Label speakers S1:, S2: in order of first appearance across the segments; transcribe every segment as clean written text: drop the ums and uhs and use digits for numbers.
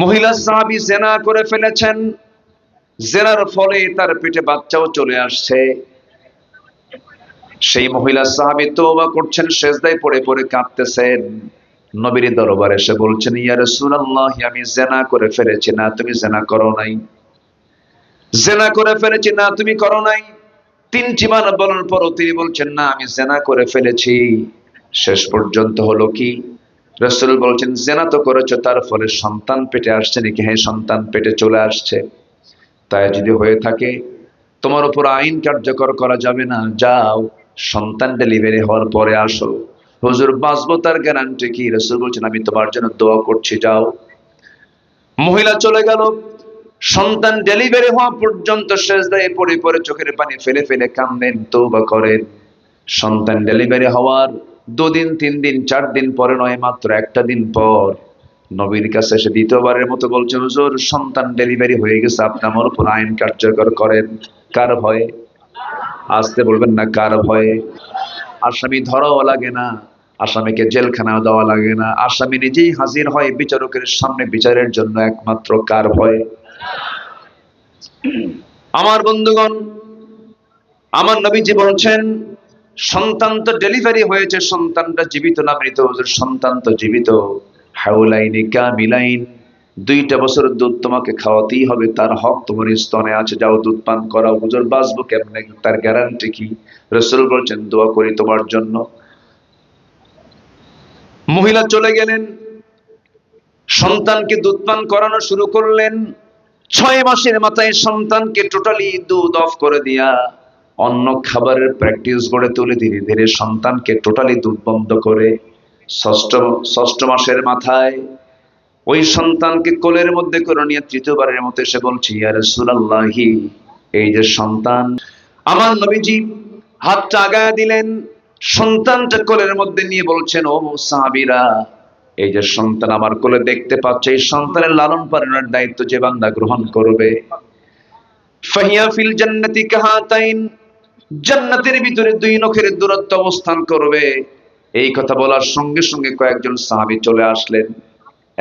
S1: মহিলা সাহাবী জিনা করে ফেলেছেন, জিনার ফলে তার পেটে বাচ্চাও চলে আসছে। সেই মহিলা সাহাবী তওবা করছেন, সেজদায় পড়ে পড়ে কাঁদতেছেন। নবীর দরবারে এসে বলছেন, ইয়া রাসূলুল্লাহ, আমি জিনা করে ফেলেছি। না, তুমি জিনা করো নাই। জিনা করে ফেলেছি। না, তুমি করো নাই। তিনটি বার বলার পরও তিনি বলছেন, না, আমি জিনা করে ফেলেছি। শেষ পর্যন্ত হলো কি? রাসূল বলছেন, জিনা তো করেছো, তার ফলে সন্তান পেটে আসছে নাকি? হ্যাঁ, সন্তান পেটে চলে আসছে। তাই যদি হয়ে থাকে, তোমার উপর আইন কার্যকর করা যাবে না। যাও, সন্তান ডেলিভারি হওয়ার পরে আসো। হুজুর, বাঁচবো তার গ্যারান্টি কি? রাসূল বলছেন, আমি তোমার জন্য দোয়া করছি, যাও। মহিলা চলে গেল। সন্তান ডেলিভারি হওয়া পর্যন্ত সেজদায় পড়ে পড়ে চোখের পানি ফেলে ফেলে কাঁদেন, তওবা করেন। সন্তান ডেলিভারি হওয়ার 2 দিন 3 দিন 4 দিন পরে নয়, মাত্র একটা দিন পর নবীর কাছে এসে দ্বিতীয়বারের মতো বলছে, হুজুর, সন্তান ডেলিভারি হয়ে গেছে, আপনি আমার উপর আইন কার্যকর করেন। কার ভয়ে? আসতে বলবেন না, কার ভয়ে? আসামি ধরাও লাগে না, আসামিকে জেলখানাও দেওয়া লাগে না, আসামি নিজেই হাজির হয় বিচারকের সামনে বিচারের জন্য, একমাত্র কার ভয়ে? আমার বন্ধুগণ, আমার নবীজি বলছেন, সন্তান তো ডেলিভারি হয়েছে, সন্তানটা জীবিত না মৃত? হুজুর, সন্তান তো জীবিত। হাউলাইনি কামিলাইন, 2টা বছর দুধ তোমাকে খাওয়াতেই হবে, তার হক তোমার স্তনে আছে, যাও দুধ পান করাও। হুজুর, বাঁচবো কেমনে? তার গ্যারান্টি কি? রাসূল বলছেন, দোয়া করি তোমার জন্য। মহিলা চলে গেলেন, সন্তানকে দুধ পান করানো শুরু করলেন। 6 মাসের মাথায় সন্তানকে টোটালি দুধ অফ করে দিয়া অন্য খাবারের প্র্যাকটিস গড়ে তুলে ধীরে ধীরে সন্তানকে টোটালি দুধ বন্ধ করে ষষ্ঠ মাসের মাথায় ওই সন্তানকে কোলের মধ্যে করে নিয়ে তৃতীয়বারের মতো এসে বলছি, ইয়া রাসূলুল্লাহি, এই যে সন্তান। আমার নবীজি হাতটা আগায় দিলেন, সন্তানটা কোলের মধ্যে নিয়ে বলছেন, ও সাহাবীরা, এই যে সন্তান আমার কোলে দেখতে পাচ্ছে, এই সন্তানের লালন পালনের দায়িত্ব যে বান্দা গ্রহণ করবে, ফাহিয়া ফিল জান্নাতি কাহাতাইন, জান্নাতের ভিতরে 2 নখের দূরত্ব অবস্থান করবে। এই কথা বলার সঙ্গে সঙ্গে কয়েকজন সাহাবী চলে আসলেন,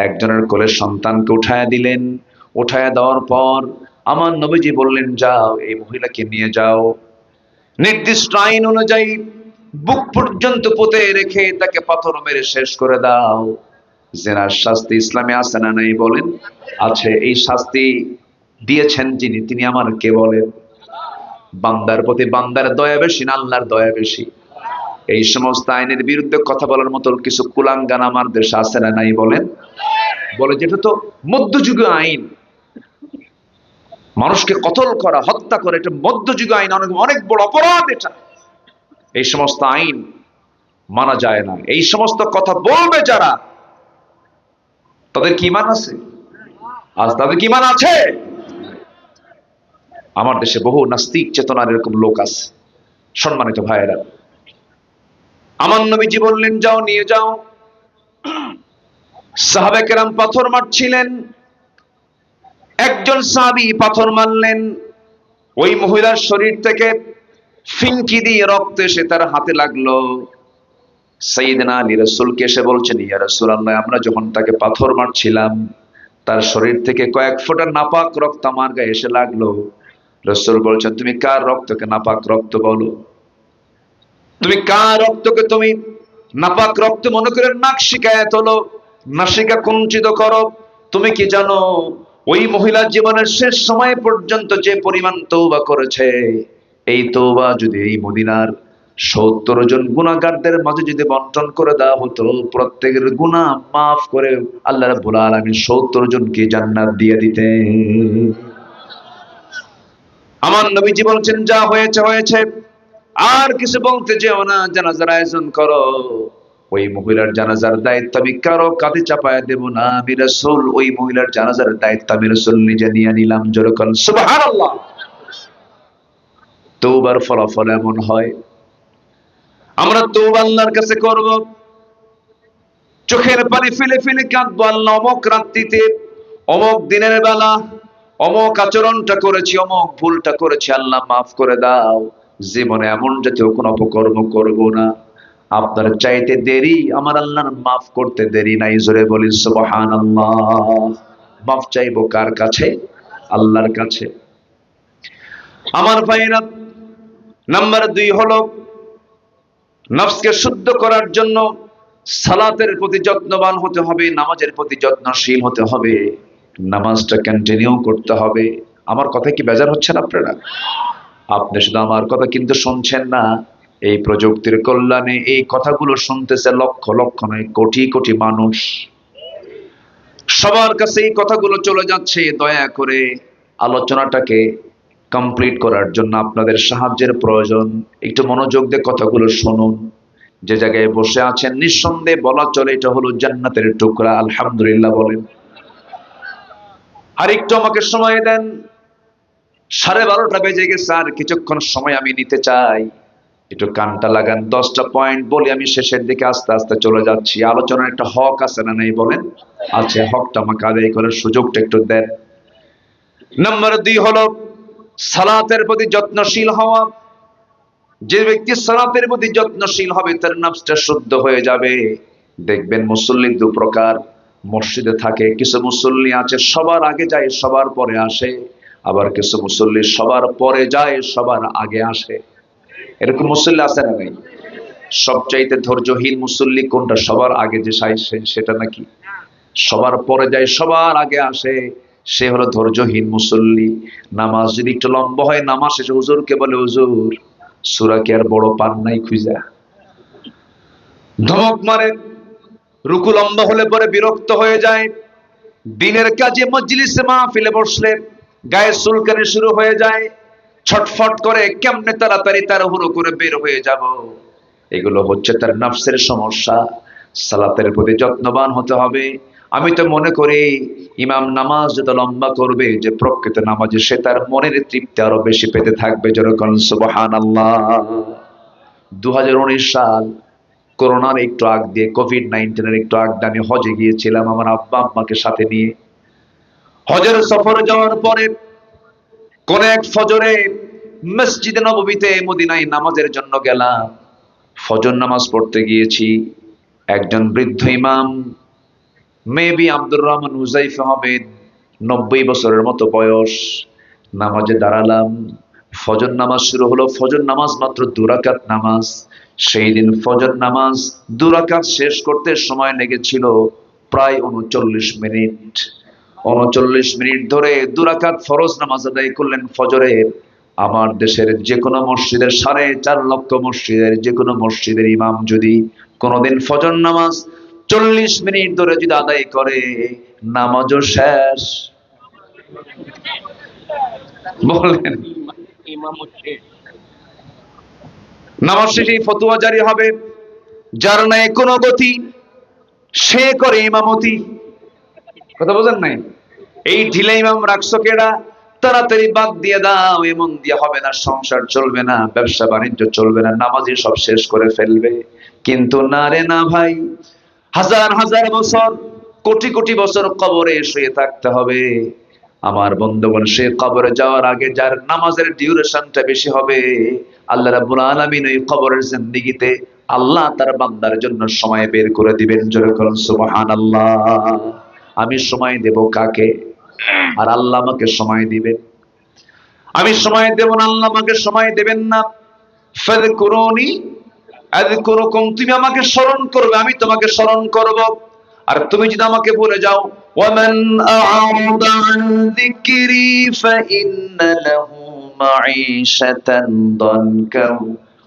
S1: একজনের কোলে সন্তানকে উঠায়া দিলেন। উঠায়া দেওয়ার পর আমার নবীজি বললেন, যাও, এই মহিলাকে নিয়ে যাও, নির্দিষ্ট আইন অনুযায়ী বুক পর্যন্ত পুঁতে রেখে তাকে পাথর মেরে শেষ করে দাও। জেনার শাস্তি ইসলামে আছে না নাই? বলেন, আছে। এই শাস্তি দিয়েছেন যিনি, তিনি আমার কে? বলেন। বান্দার প্রতি বান্দার দয়া বেশি না আল্লাহর দয়া বেশি? এই সমস্ত আইনের বিরুদ্ধে কথা বলার মতো কিছু কুলাঙ্গান আমার দেশে আছে না নাই? বলেন। বলে, যেটা তো মধ্যযুগীয় আইন, মানুষকে কতল করা, হত্যা করা, এটা মধ্যযুগীয় আইন, অনেক অনেক বড় অপরাধ এটা। এই সমস্ত আইন মানা যায় না। এই সমস্ত কথা বলবে যারা, তাদের কি ঈমান আছে? আজ তাদের কি ঈমান আছে? আমার দেশে বহু নাস্তিক চেতনার এরকম লোক আছে। সম্মানিত ভাইয়েরা, আমার নবীজি বললেন, যাও, নিয়ে যাও। সাহাবায়ে কেরাম পাথর মারছিলেন, একজন সাহাবী পাথর মারলেন, ওই মহিলার শরীর থেকে ফিনকি দিয়ে রক্ত এসে তার হাতে লাগলো। সাইয়েদনা আলী রাসূলকে এসে বলছেন, ইয়া রাসূলুল্লাহ, আমরা যখন তাকে পাথর মারছিলাম, তার শরীর থেকে কয়েক ফোঁটা নাপাক রক্ত আমার গায়ে এসে লাগলো। রাসূল বলছেন, তুমি কার রক্তকে নাপাক রক্ত বলো? তুমি কার রক্তকে তুমি নাপাক রক্ত মনে করে নাক শিকায় তোলো, নাসিকা কুঞ্চিত করো? তুমি কি জানো, ওই মহিলার জীবনের শেষ সময় পর্যন্ত যে পরিমাণ তওবা করেছে, এই তওবা যদি এই মদিনার 70 জন গুনাহগারদের মাঝে যদি বন্টন করে দেওয়া হতো, প্রত্যেকের গুনাহ মাফ করে আল্লাহ রাব্বুল আলামিন 70 জনকে জান্নাত দিয়ে দিতেন। আমার নবীজি বলছেন, যা হয়েছে হয়েছে, আর কিছু বলতে যেও না, জানাজার আয়োজন করো। ওই মহিলার জানাজার দায়িত্ব আমি কারো কাঁধে চাপায় দেব না, আমি রাসূল ওই মহিলার জানাজার দায়িত্ব আমি রাসূল নিজে নিয়ে নিলাম। জোরে বলেন সুবহানাল্লাহ। তওবার ফলাফল এমন হয়, আমরা তওবা আল্লাহর কাছে করব, চোখের পানি ফেলে ফেলে কাঁদবো, আল্লাহ, অমুক রাত্রিতে, অমুক দিনের বেলা অমুক আচরণটা করেছি, অমুক ভুলটা করেছি, আল্লাহ মাফ করে দাও। জীবনে এমন জাতীয় কোন অপকর্ম করব না। আপনার চাইতে দেরি আমার আল্লাহর মাফ করতে দেরি নাই। জোরে বলি সুবহানাল্লাহ। মাফ চাইবো কার কাছে? আল্লাহর কাছে। আমার ভাইরা, নাম্বার 2 হলো নফসকে শুদ্ধ করার জন্য সালাতের প্রতি যত্নবান হতে হবে, নামাজের প্রতি যত্নশীল হতে হবে, নামাজটা কন্টিনিউ করতে হবে। আমার কথা কি বেজার হচ্ছেন আপনারা? আপনি শুধু আমার কথা কিন্তু শুনছেন না, এই প্রযুক্তির কল্যাণে এই কথাগুলো শুনতেছে লক্ষ লক্ষ নয় কোটি কোটি মানুষ। সবার কাছে এই কথাগুলো চলে যাচ্ছে। দয়া করে আলোচনাটাকে কমপ্লিট করার জন্য আপনাদের সাহায্যের প্রয়োজন। একটু মনোযোগ দিয়ে কথাগুলো শুনুন। যে জায়গায় বসে আছেন নিঃসন্দেহে বলা চলে এটা হলো জান্নাতের টুকরা। আলহামদুলিল্লাহ বলেন। আর একটু আমাকে সময় দেন, 12:30 বেজে গেছে, আর কিছুক্ষণ সময় আমি নিতে চাই। একটু কানটা লাগান, 10টা পয়েন্ট বলি, আমি শেষের দিকে আস্তে আস্তে চলে যাচ্ছি। আলোচনার একটা হক আছে না নাই বলেন? আছে। হকটা আমাকে আদায় করার সুযোগটা একটু দেন। নাম্বার 2 হলো সালাতের প্রতি যত্নশীল হওয়া। যে ব্যক্তি সালাতের প্রতি যত্নশীল হবে তার নফসটা শুদ্ধ হয়ে যাবে। দেখবেন মুসল্লি 2 প্রকার মসজিদে থাকে। কিছু মুসল্লি আছে সবার আগে যায় সবার পরে আসে, আবার কিছু মুসল্লি সবার পরে যায় সবার আগে আসে। এরকম মুসল্লি আছে না নাই? সবচাইতে ধৈর্যহীন মুসল্লি কোনটা? সবার আগে যে সেটা নাকি? সবার পরে যায় সবার আগে আসে, সে হলো ধৈর্যহীন মুসল্লি। নামাজ যদি একটু লম্বা হয়, নামাজ শেষে হুজুরকে বলে, হুজুর সূরা কি আর বড় পান নাই খুঁজা? ধমক মারে। রুকু লম্বা হলে পরে বিরক্ত হয়ে যায়। দিনের কাজে মজলিসে মাহফিলে বসলে গায়ে চুলকানি শুরু হয়ে যায়, ছটফট করে কেমনে তাড়াতাড়ি তাড়াহুড়ো করে বের হয়ে যাব। এগুলো হচ্ছে তার নফসের সমস্যা। সালাতের প্রতি যত্নবান হতে হবে। আমি তো মনে করি ইমাম নামাজ যত লম্বা করবে, যে প্রকৃত নামাজে সে তার মনের তৃপ্তি আরো বেশি পেতে থাকবে। যেরকম সুবহানাল্লাহ। 2019 সাল, করোনার একটু আগ দিয়ে, কোভিড-19 একটু আগ দিয়ে আমি হজে গিয়েছিলাম আমার আব্বা আম্মাকে সাথে নিয়ে। হজের সফরে যাওয়ার পরে কোন এক ফজরে মসজিদে নববীতে মদিনায় নামাজের জন্য গেলাম। ফজর নামাজ পড়তে গিয়েছি। একজন বৃদ্ধ ইমাম, মেবি আব্দুর রহমান হুজাইফা হবে, 90 বছরের মতো বয়স। নামাজে দাঁড়ালাম। ফজর নামাজ শুরু হলো। ফজর নামাজ মাত্র 2 রাকাত নামাজ। সেই দিন ফজর নামাজ 2 রাকাত শেষ করতে সময় লেগেছিল প্রায় 39 মিনিট। 39 মিনিট ধরে 2 রাকাত ফরজ নামাজ আদায় করলেন ফজরের। আমার দেশের যে কোনো মসজিদের 4.5 লক্ষ মসজিদের যে কোনো মসজিদের ইমাম যদি কোনোদিন ফজর নামাজ 40 মিনিট ধরে যদি আদায় করে, নামাজও শেষ। বলেন, নামাজ শেষে ফতোয়া জারি হবে, যার নাই কোনো গতি সে করে ইমামতি। কথা বোঝেন নাই? এই ঢিলে ইমাম রাখছো কেডা? তাড়াতাড়ি বাদ দিয়ে দাও, এমন দিয়ে হবে না, সংসার চলবে না, ব্যবসা বাণিজ্য চলবে না, নামাজি সব শেষ করে ফেলবে। কিন্তু না রে না ভাই, হাজার হাজার বছর, কোটি কোটি বছর কবরে শুয়ে থাকতে হবে। আমার বন্ধুগণ, সে কবরে যাওয়ার আগে যার নামাজের ডিউরেশনটা বেশি হবে, আল্লাহ রাব্বুল আলামিন ওই কবরের জিন্দেগিতে আল্লাহ তার বান্দার জন্য সময় বের করে দিবেন। জোরে করুন সুবহানাল্লাহ। আমি সময় দেব কাকে? আর আল্লাহ আমাকে সময় দিবেন। আমি সময় দেব না, আল্লাহ আমাকে সময় দেবেন না। ফাযকুরুনি আযকুরুকুম, তুমি আমাকে স্মরণ করবে, আমি তোমাকে স্মরণ করব। আর তুমি যদি আমাকে ভুলে যাও, ওয়ামান আ'রাদা আন যিকরি ফাইন্না লাহু মাঈশাতান দানকা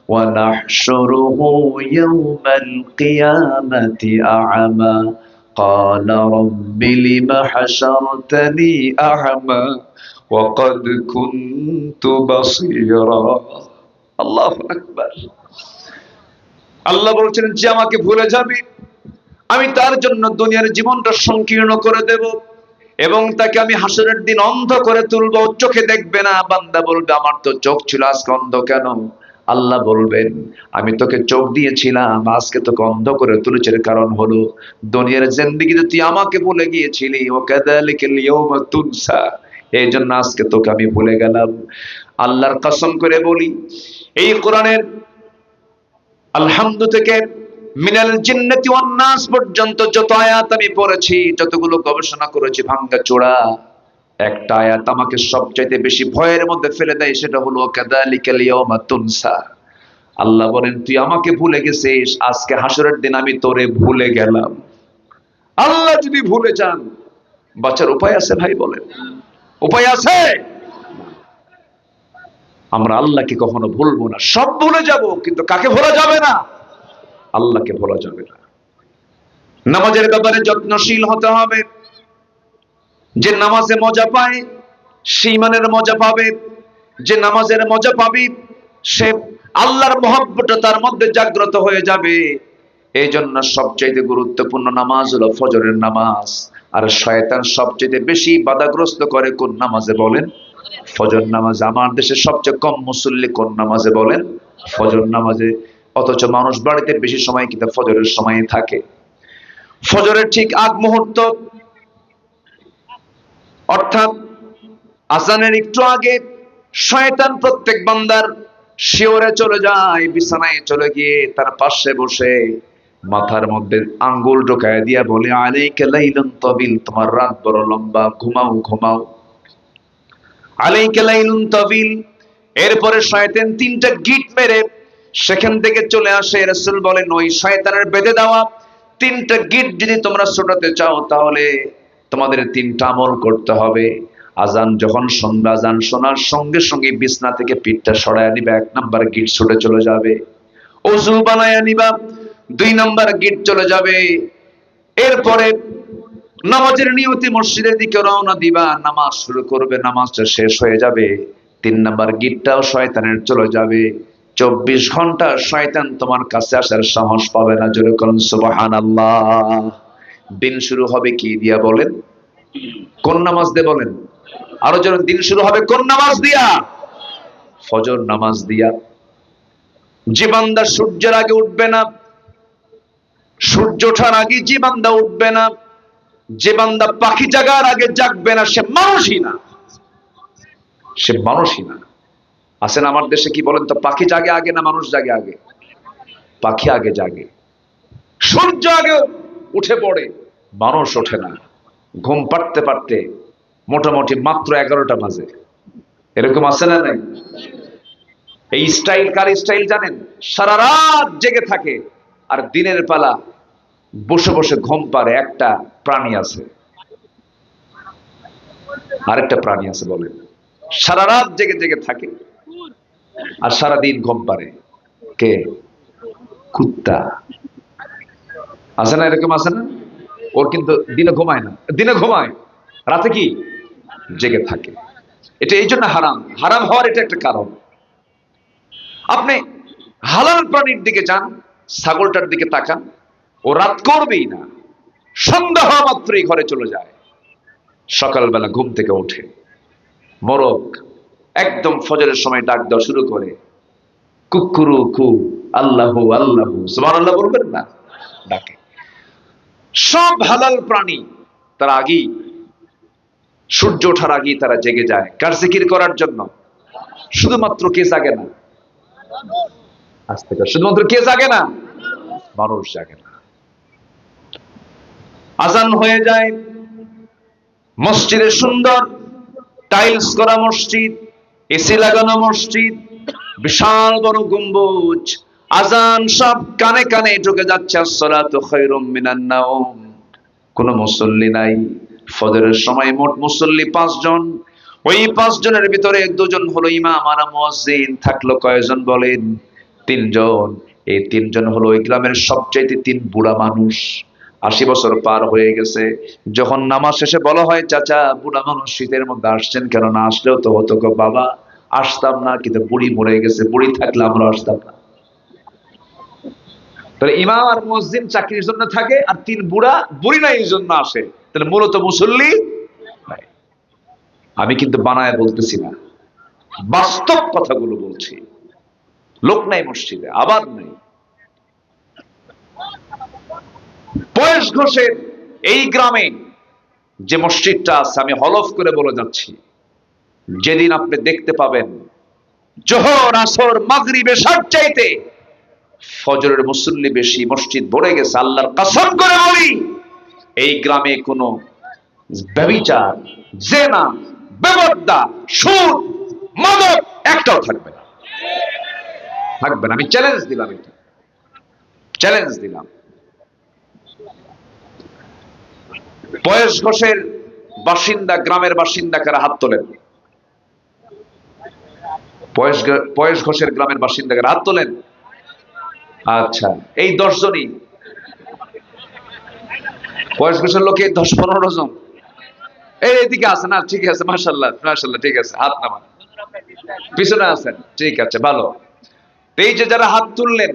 S1: ওয়া নাহশুরুহু ইয়াওমাল কিয়ামাতি আ'মা ক্বালা রাব্বি লিমা হাশারতানি আ'মা ওয়া ক্বাদ কুনতু বাসীরা। আল্লাহু আকবার। আল্লাহ বলছেন, যে আমাকে ভুলে যাবে আমি তার জন্য দুনিয়ার জীবনটা সংকীর্ণ করে দেব এবং তাকে আমি হাসরের দিন অন্ধ করে তুলব, চোখে দেখবে না। বান্দা বলবে, আমার তো চোখ ছিল, আজকে অন্ধ কেন? আল্লাহ বলবেন, আমি তোকে চোখ দিয়েছিলাম, আজকে তোকে অন্ধ করে তুলেছে, কারণ হলো দুনিয়ার জিন্দেগিতে তুই আমাকে ভুলে গিয়েছিলি। ও কাযালিকাল ইয়াওমা তুনসা, এই জন্য আজকে তোকে আমি ভুলে গেলাম। আল্লাহর কসম করে বলি, এই কোরআনের আলহামদু থেকে মিনাল জিন্নাতি ওয়ান নাস পর্যন্ত যত আয়াত আমি পড়েছি, যতগুলো গবেষণা করেছি ভাঙ্গা চোরা, একটা আয়াত আমাকে সবচাইতে বেশি ভয়ের মধ্যে ফেলে দেয়, সেটা হলো কাযালিকাল ইয়াউমা তুনসা। আল্লাহ বলেন, তুই আমাকে ভুলে গেছিস, আজকে হাসরের দিন আমি তোরে ভুলে গেলাম। আল্লাহ যদি ভুলে যান, বাঁচার উপায় আছে ভাই? বলেন, উপায় আছে? আমরা আল্লাহকে কখনো ভুলবো না। সব ভুলে যাব, কিন্তু কাকে ভোলা যাবে না? আল্লাহকে ভোলা যাবে না। নামাজের ব্যাপারে যত্নশীল হতে হবে। যে নামাজে মজা পায় সে ঈমানের মজা পাবে। যে নামাজের মজা পাবে সে আল্লাহর মহব্বত তার মধ্যে জাগ্রত হয়ে যাবে। এই জন্য সবচেয়ে গুরুত্বপূর্ণ নামাজ হলো ফজরের নামাজ। আর শয়তান সবচেয়ে বেশি বাধাগ্রস্ত করে কোন নামাজে? বলেন, ফজর নামাজে। আমার দেশে সবচেয়ে কম মুসল্লি কোন নামাজে? বলেন, ফজর নামাজে। অথচ মানুষ বাড়িতে বেশি সময় কিন্তু ফজরের সময় থাকে। ফজরের ঠিক আগ মুহূর্ত, অর্থাৎ আজানের একটু আগে শয়তান প্রত্যেক বান্দার শিওরে চলে যায়, বিছানায় চলে গিয়ে তার পাশে বসে মাথার মধ্যে আঙ্গুল ঢোকায় দিয়া বলে, আলাইকা লাইলুন তাবিল, তোমার রাত বড় লম্বা, ঘুমাও ঘুমাও। আলাইকা লাইলুন তাবিল। এরপরে শয়তান তিনটা গিট মেরে সেখান থেকে চলে আসে। রাসূল বলেন, ওই শয়তানের বেঁধে দেওয়া তিনটা গিট যদি তোমরা ছোটাতে চাও, তাহলে তোমাদের তিনটা আমল করতে হবে। আজান যখন শুনবে, আজান শোনার সঙ্গে সঙ্গে বিছনা থেকে পিঠটা সরায় নিবা, 1 নাম্বার গিট ছুটে চলে যাবে। ওযু বানায়া নিবা, 2 নাম্বার গিট চলে যাবে। এরপরে নামাজের নিয়তে মসজিদের দিকে রওনা দিবা, নামাজ শুরু করবে, নামাজটা শেষ হয়ে যাবে, 3 নাম্বার গিটটাও শয়তানের চলে যাবে। 24 ঘন্টা শয়তান তোমার কাছে আসার সাহস পাবে না। জোরে করুন সুবহানাল্লাহ। দিন শুরু হবে কি দিয়া? বলেন, কোন নামাজ দিয়ে? বলেন আরো জোরে। দিন শুরু হবে কোন নামাজ দিয়া? ফজর নামাজ দিয়া। যে বান্দা সূর্যের আগে উঠবে না, সূর্য ওঠার আগে যে বান্দা উঠবে না, যে বান্দা পাখি জাগার আগে জাগবে না, সে মানুষই না। সে মানুষই না। আছেন আমার দেশে, কি বলেন তো, পাখি জাগে আগে না মানুষ জাগে আগে? পাখি আগে জাগে। সূর্য আগে উঠে পড়ে, মানুষ ওঠে না। ঘুম পাড়তে পারতে মোটামুটি মাত্র 11টা বাজে। এরকম আছে না নাই? এই স্টাইল কার স্টাইল জানেন? সারা রাত জেগে থাকে, আর দিনের বেলা বসে বসে ঘুম পাড়ে। একটা প্রাণী আছে, আরেকটা প্রাণী আছে, বলেন। সারা রাত জেগে জেগে থাকে আর সারা দিন ঘুম পাড়ে। কে? কুত্তা। আছে না? এরকম আছে না? ওর কিন্তু দিনে ঘুমায় না, দিনে ঘুমায়, রাতে কি জেগে থাকে। এটা এই জন্য হারাম। হারাম হওয়ার এটা একটা কারণ। আপনি হালাল প্রাণীর দিকে যান, ছাগলটার দিকে তাকান, ও রাত করবেই না, সন্ধ্যা হওয়া মাত্রই ঘরে চলে যায়। সকালবেলা ঘুম থেকে ওঠে, মোরগ একদম ফজরের সময় ডাক দেওয়া শুরু করে, কুকুরু কু, আল্লাহু আল্লাহু, সুবহানাল্লাহ বলবেন না? ডাকে। সব হালাল প্রাণী তারা আগেই, সূর্য ওঠার আগেই তারা জেগে যায়। কার জিকির করার জন্য? শুধুমাত্র কে জাগে না? শুধুমাত্র কে জাগে না? মানুষ জাগে না। আজান হয়ে যায়, মসজিদে সুন্দর টাইলস করা মসজিদ, এসি লাগানো মসজিদ, বিশাল বড় গম্বুজ, আজান সব কানে কানে ঢুকে যাচ্ছে। আসসালাতু খায়রুম মিনান নাওম। কোন মুসল্লি নাই। ফজরের সময় মোট মুসল্লি 5 জন। ওই 5 জনের ভিতরে 2 জন হলো ইমাম আর মুয়াজ্জিন। থাকলো কয়জন? বলেন, 3 জন। এই 3 জন হলো ওই গ্রামের সবচাইতে 3 বুড়া মানুষ। 80 বছর পার হয়ে গেছে। যখন নামাজ শেষে বলা হয়, চাচা বুড়া মানুষ শীতের মধ্যে আসছেন কেন? না আসলেও তো হতো। বাবা আসতাম না, কিন্তু বুড়ি মরে গেছে, বুড়ি থাকলে আমরা আসতাম না। তাহলে ইমাম আর মুয়াজ্জিন চাকরির জন্য থাকে, আর 3 বুড়া বুড়ি নাই এই জন্য আসে। তাহলে মূলত মুসল্লি নাই। আমি কিন্তু বানায় বলতেছি না, বাস্তব কথাগুলো বলছি। লোক নাই মসজিদে, আবাদ নাই। বয়স ঘোষের এই গ্রামে যে মসজিদটা আছে, আমি হলফ করে বলে যাচ্ছি, যেদিন আপনি দেখতে পাবেন জোহর আসর মাগরিব এশার চাইতে ফজরের মুসল্লি বেশি, মসজিদ ভরে গেছে, আল্লাহর কসম করে বলি এই গ্রামে কোনো ব্যভিচার, জেনা, বেপরদা, সুদ, মাদক একটাও থাকবে না। থাকবে না, আমি চ্যালেঞ্জ দিলাম, এটা চ্যালেঞ্জ দিলাম। পয়েস ঘোষের বাসিন্দা, গ্রামের বাসিন্দা কারা হাত তোলেন? পয়েস ঘোষের গ্রামের বাসিন্দা কারা হাত তোলেন? আচ্ছা, এই 10 জনই পয়েস ঘোষের লোকে 10-15 জন এইদিকে আছে না? ঠিক আছে, মাশাআল্লাহ মাশাআল্লাহ, ঠিক আছে, হাত নামান, পিছনে আছেন, ঠিক আছে, ভালো। এই যে যারা হাত তুললেন,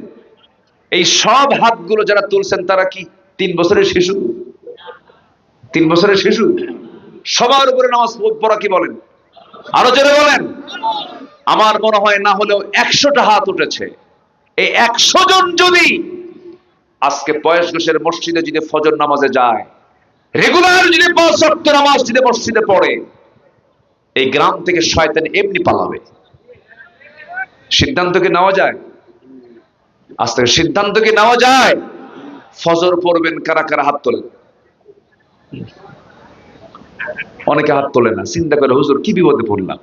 S1: এই সব হাতগুলো যারা তুলছেন তারা কি 3 বছরের শিশু? 3 বছরের শিশু? সবার উপরে নামাজ পড়া কি বলেন? আরো জোরে বলেন। আমার মনে হয় না হলেও 100টা হাত উঠেছে। এই 100 জন যদি আজকে পয়েস ঘোষের মসজিদে যদি ফজর নামাজে যায়, রেগুলার যদি 5 ওয়াক্ত নামাজ যদি মসজিদে পড়ে, এই গ্রাম থেকে শয়তান এমনি পালাবে। সিদ্ধান্ত কি নেওয়া যায়? আজ থেকে সিদ্ধান্ত কি নেওয়া যায়? ফজর পড়বেন কারা কারা হাত তোলেন? অনেকে হাত তোলে না, চিন্তা করে হুজুর কি বিপদে পড়লাম।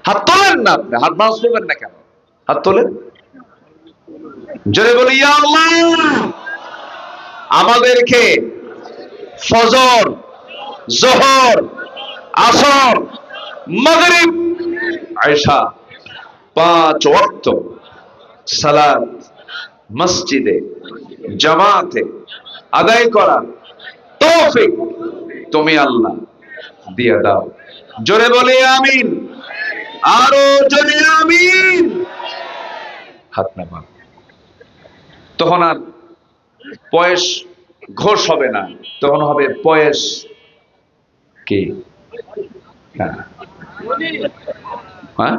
S1: হাত তোলেন না, আপনি হাত নামাজ পড়বেন না কেন? হাত তোলেন, জোরে বলি ইয়া আল্লাহ। আমাদেরকে ফজর, যোহর, আসর, মাগরিব, আয়েশা 5 ওয়াক্ত সালাত মসজিদে জামাতে আদায় করার তৌফিক তুমি আল্লাহ দিয়ে দাও। জোরে বলি আমিন, আরো জোরে আমিন। হাত নামা। তখন আর পয়েস ঘোষ হবে না, তখন হবে পয়েস কি? হ্যাঁ,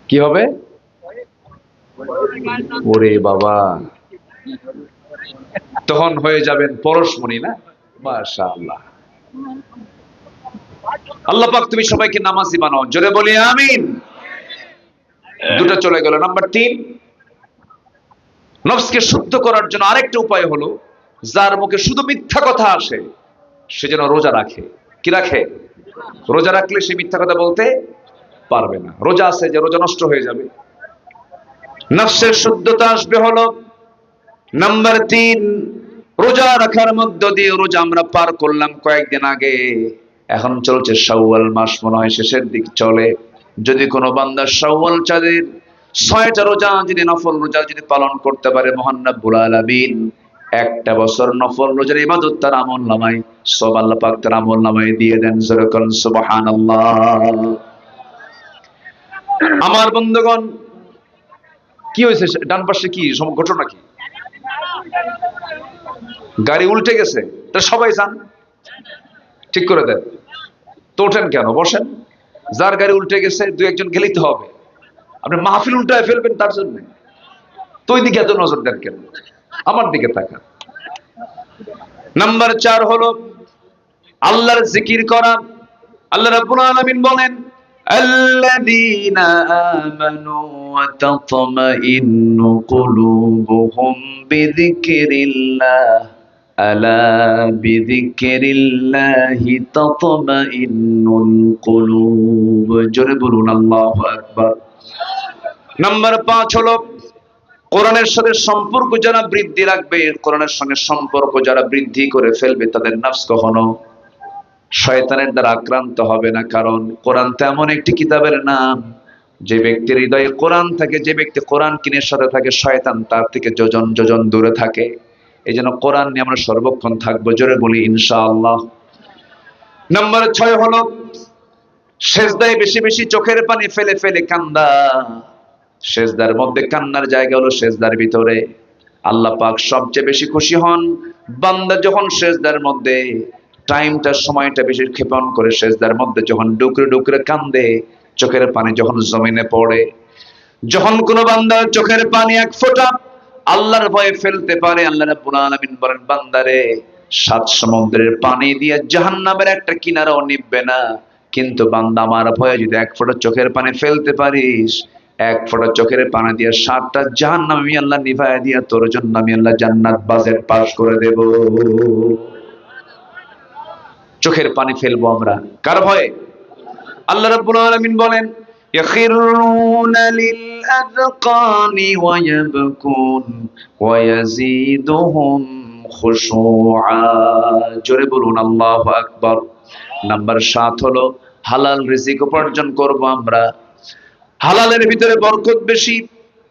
S1: কি হবে? ওরে বাবা, তখন হয়ে যাবেন পরশমণি না? মাশাআল্লাহ। আল্লাহ পাক তুমি সবাইকে নামাজি বানাও, জোরে বলি আমিন। দুটো চলে গেল। নাম্বার 3, নফসকে শুদ্ধ করার জন্য আরেকটা উপায় হলো, যার মুখে শুধু মিথ্যা কথা আসে সে যেন রোজা রাখে। কি রাখে? রোজা রাখলে সে মিথ্যা কথা বলতে পারবে না। রোজা আছে যে রোজা নষ্ট হয়ে যাবে। নফসের শুদ্ধতা আসবে হলো নাম্বার 3, রোজা রাখার মধ্য দিয়ে। রোজা আমরা পার করলাম কয়েকদিন আগে, এখন চলছে শাওয়াল মাস, মনে হয় শেষের দিক চলে। যদি কোনো বান্দা শাওয়াল চাঁদের 6টা রোজা যদি নফল রোজা যদি পালন করতে পারে, মহান রব্বুল আলামিন একটা বছর নফল রোজার ইবাদত তার আমলনামায় সব আল্লাহ পাক তার আমলনামায় দিয়ে দেন। যেরকম সুবহানাল্লাহ। আমার বন্ধুগণ, কি হয়েছে? ডান পাশে কি ঘটনা? কি গাড়ি উল্টে গেছে? তা সবাই যান ঠিক করে দেন তো, ওঠেন কেন? বসেন। যার গাড়ি উল্টে গেছে 2-1 গেলেই তো হবে। আপনি মাহফিল উল্টায় ফেলবেন তার জন্য তো ওই দিকে এত নজর দেন কেন? আমার দিকে তাকান। নাম্বার 4 হলো আল্লাহর জিকির করা। আল্লাহ রাব্বুল আলামিন বলেন, আল্লাযীনা আমানু ওয়া তাতমাইন্নু কুলুবুহুম বিযিকরিল্লাহ আলা বিযিকরিল্লাহি তাতমাইন্নুল কুলুব। জোরে বলুন আল্লাহু আকবার। নাম্বার 5 হলো কোরআনের সাথে সম্পর্ক যারা বৃদ্ধি রাখবে, কোরআনের সঙ্গে সম্পর্ক যারা বৃদ্ধি করে ফেলবে, তাদের নফস কখনো শয়তানের দ্বারা আক্রান্ত হবে না। কারণ কোরআন তো এমন একটি কিতাবের নাম, যে ব্যক্তির হৃদয়ে কোরআন থাকে, যে ব্যক্তি কোরআন কিনের সাথে থাকে, শয়তান তার থেকে যোজন যোজন দূরে থাকে। এই জন্য কোরআন নিয়ে আমরা সর্বক্ষণ থাকবো। জোরে বলি ইনশাআল্লাহ। নাম্বার 6 হলো সেজদায় বেশি বেশি চোখের পানি ফেলে ফেলে কান্দা। সেজদার মধ্যে কান্নার জায়গা হলো সেজদার ভিতরে। আল্লাহ পাক সবচেয়ে বেশি খুশি হন বান্দা যখন সেজদার মধ্যে টাইমটা, সময়টা বেশি ক্ষেপণ করে সেজদার মধ্যে যখন ডুকরে ডুকরে কান্দে, চোখের পানি যখন জমিনে পড়ে। যখন কোনো বান্দা চোখের পানি 1 ফোঁটা আল্লাহর ভয়ে ফেলতে পারে, আল্লাহ রাব্বুল আলামিন বলেন, বান্দারে 7 সমুদ্রের পানি দিয়ে জাহান্নামের একটা কিনারাও নিববে না, কিন্তু বান্দা আমার ভয়ে যদি 1 ফোঁটা চোখের পানি ফেলতে পারিস, এক ফোঁটা চোখের পানি দিয়ে 7টা জাহান্নাম আমি আল্লাহ নিভায়া দিয়া তোর জন্য আমি আল্লাহ জান্নাত বাজেট পাস করে দেব। চোখের পানি ফেলবো আমরা কার ভয়ে? আল্লাহ রাব্বুল আলামিন বলেন ইয়াখিরুনা লিল আযকানি ওয়া ইয়াবকুন ওয়া ইয়াজিদুহুম খুশুআ। জোরে বলুন আল্লাহু আকবার। নাম্বার 7 হলো হালাল রিজিক উপার্জন করব আমরা। হালালের ভিতরে বরকত বেশি,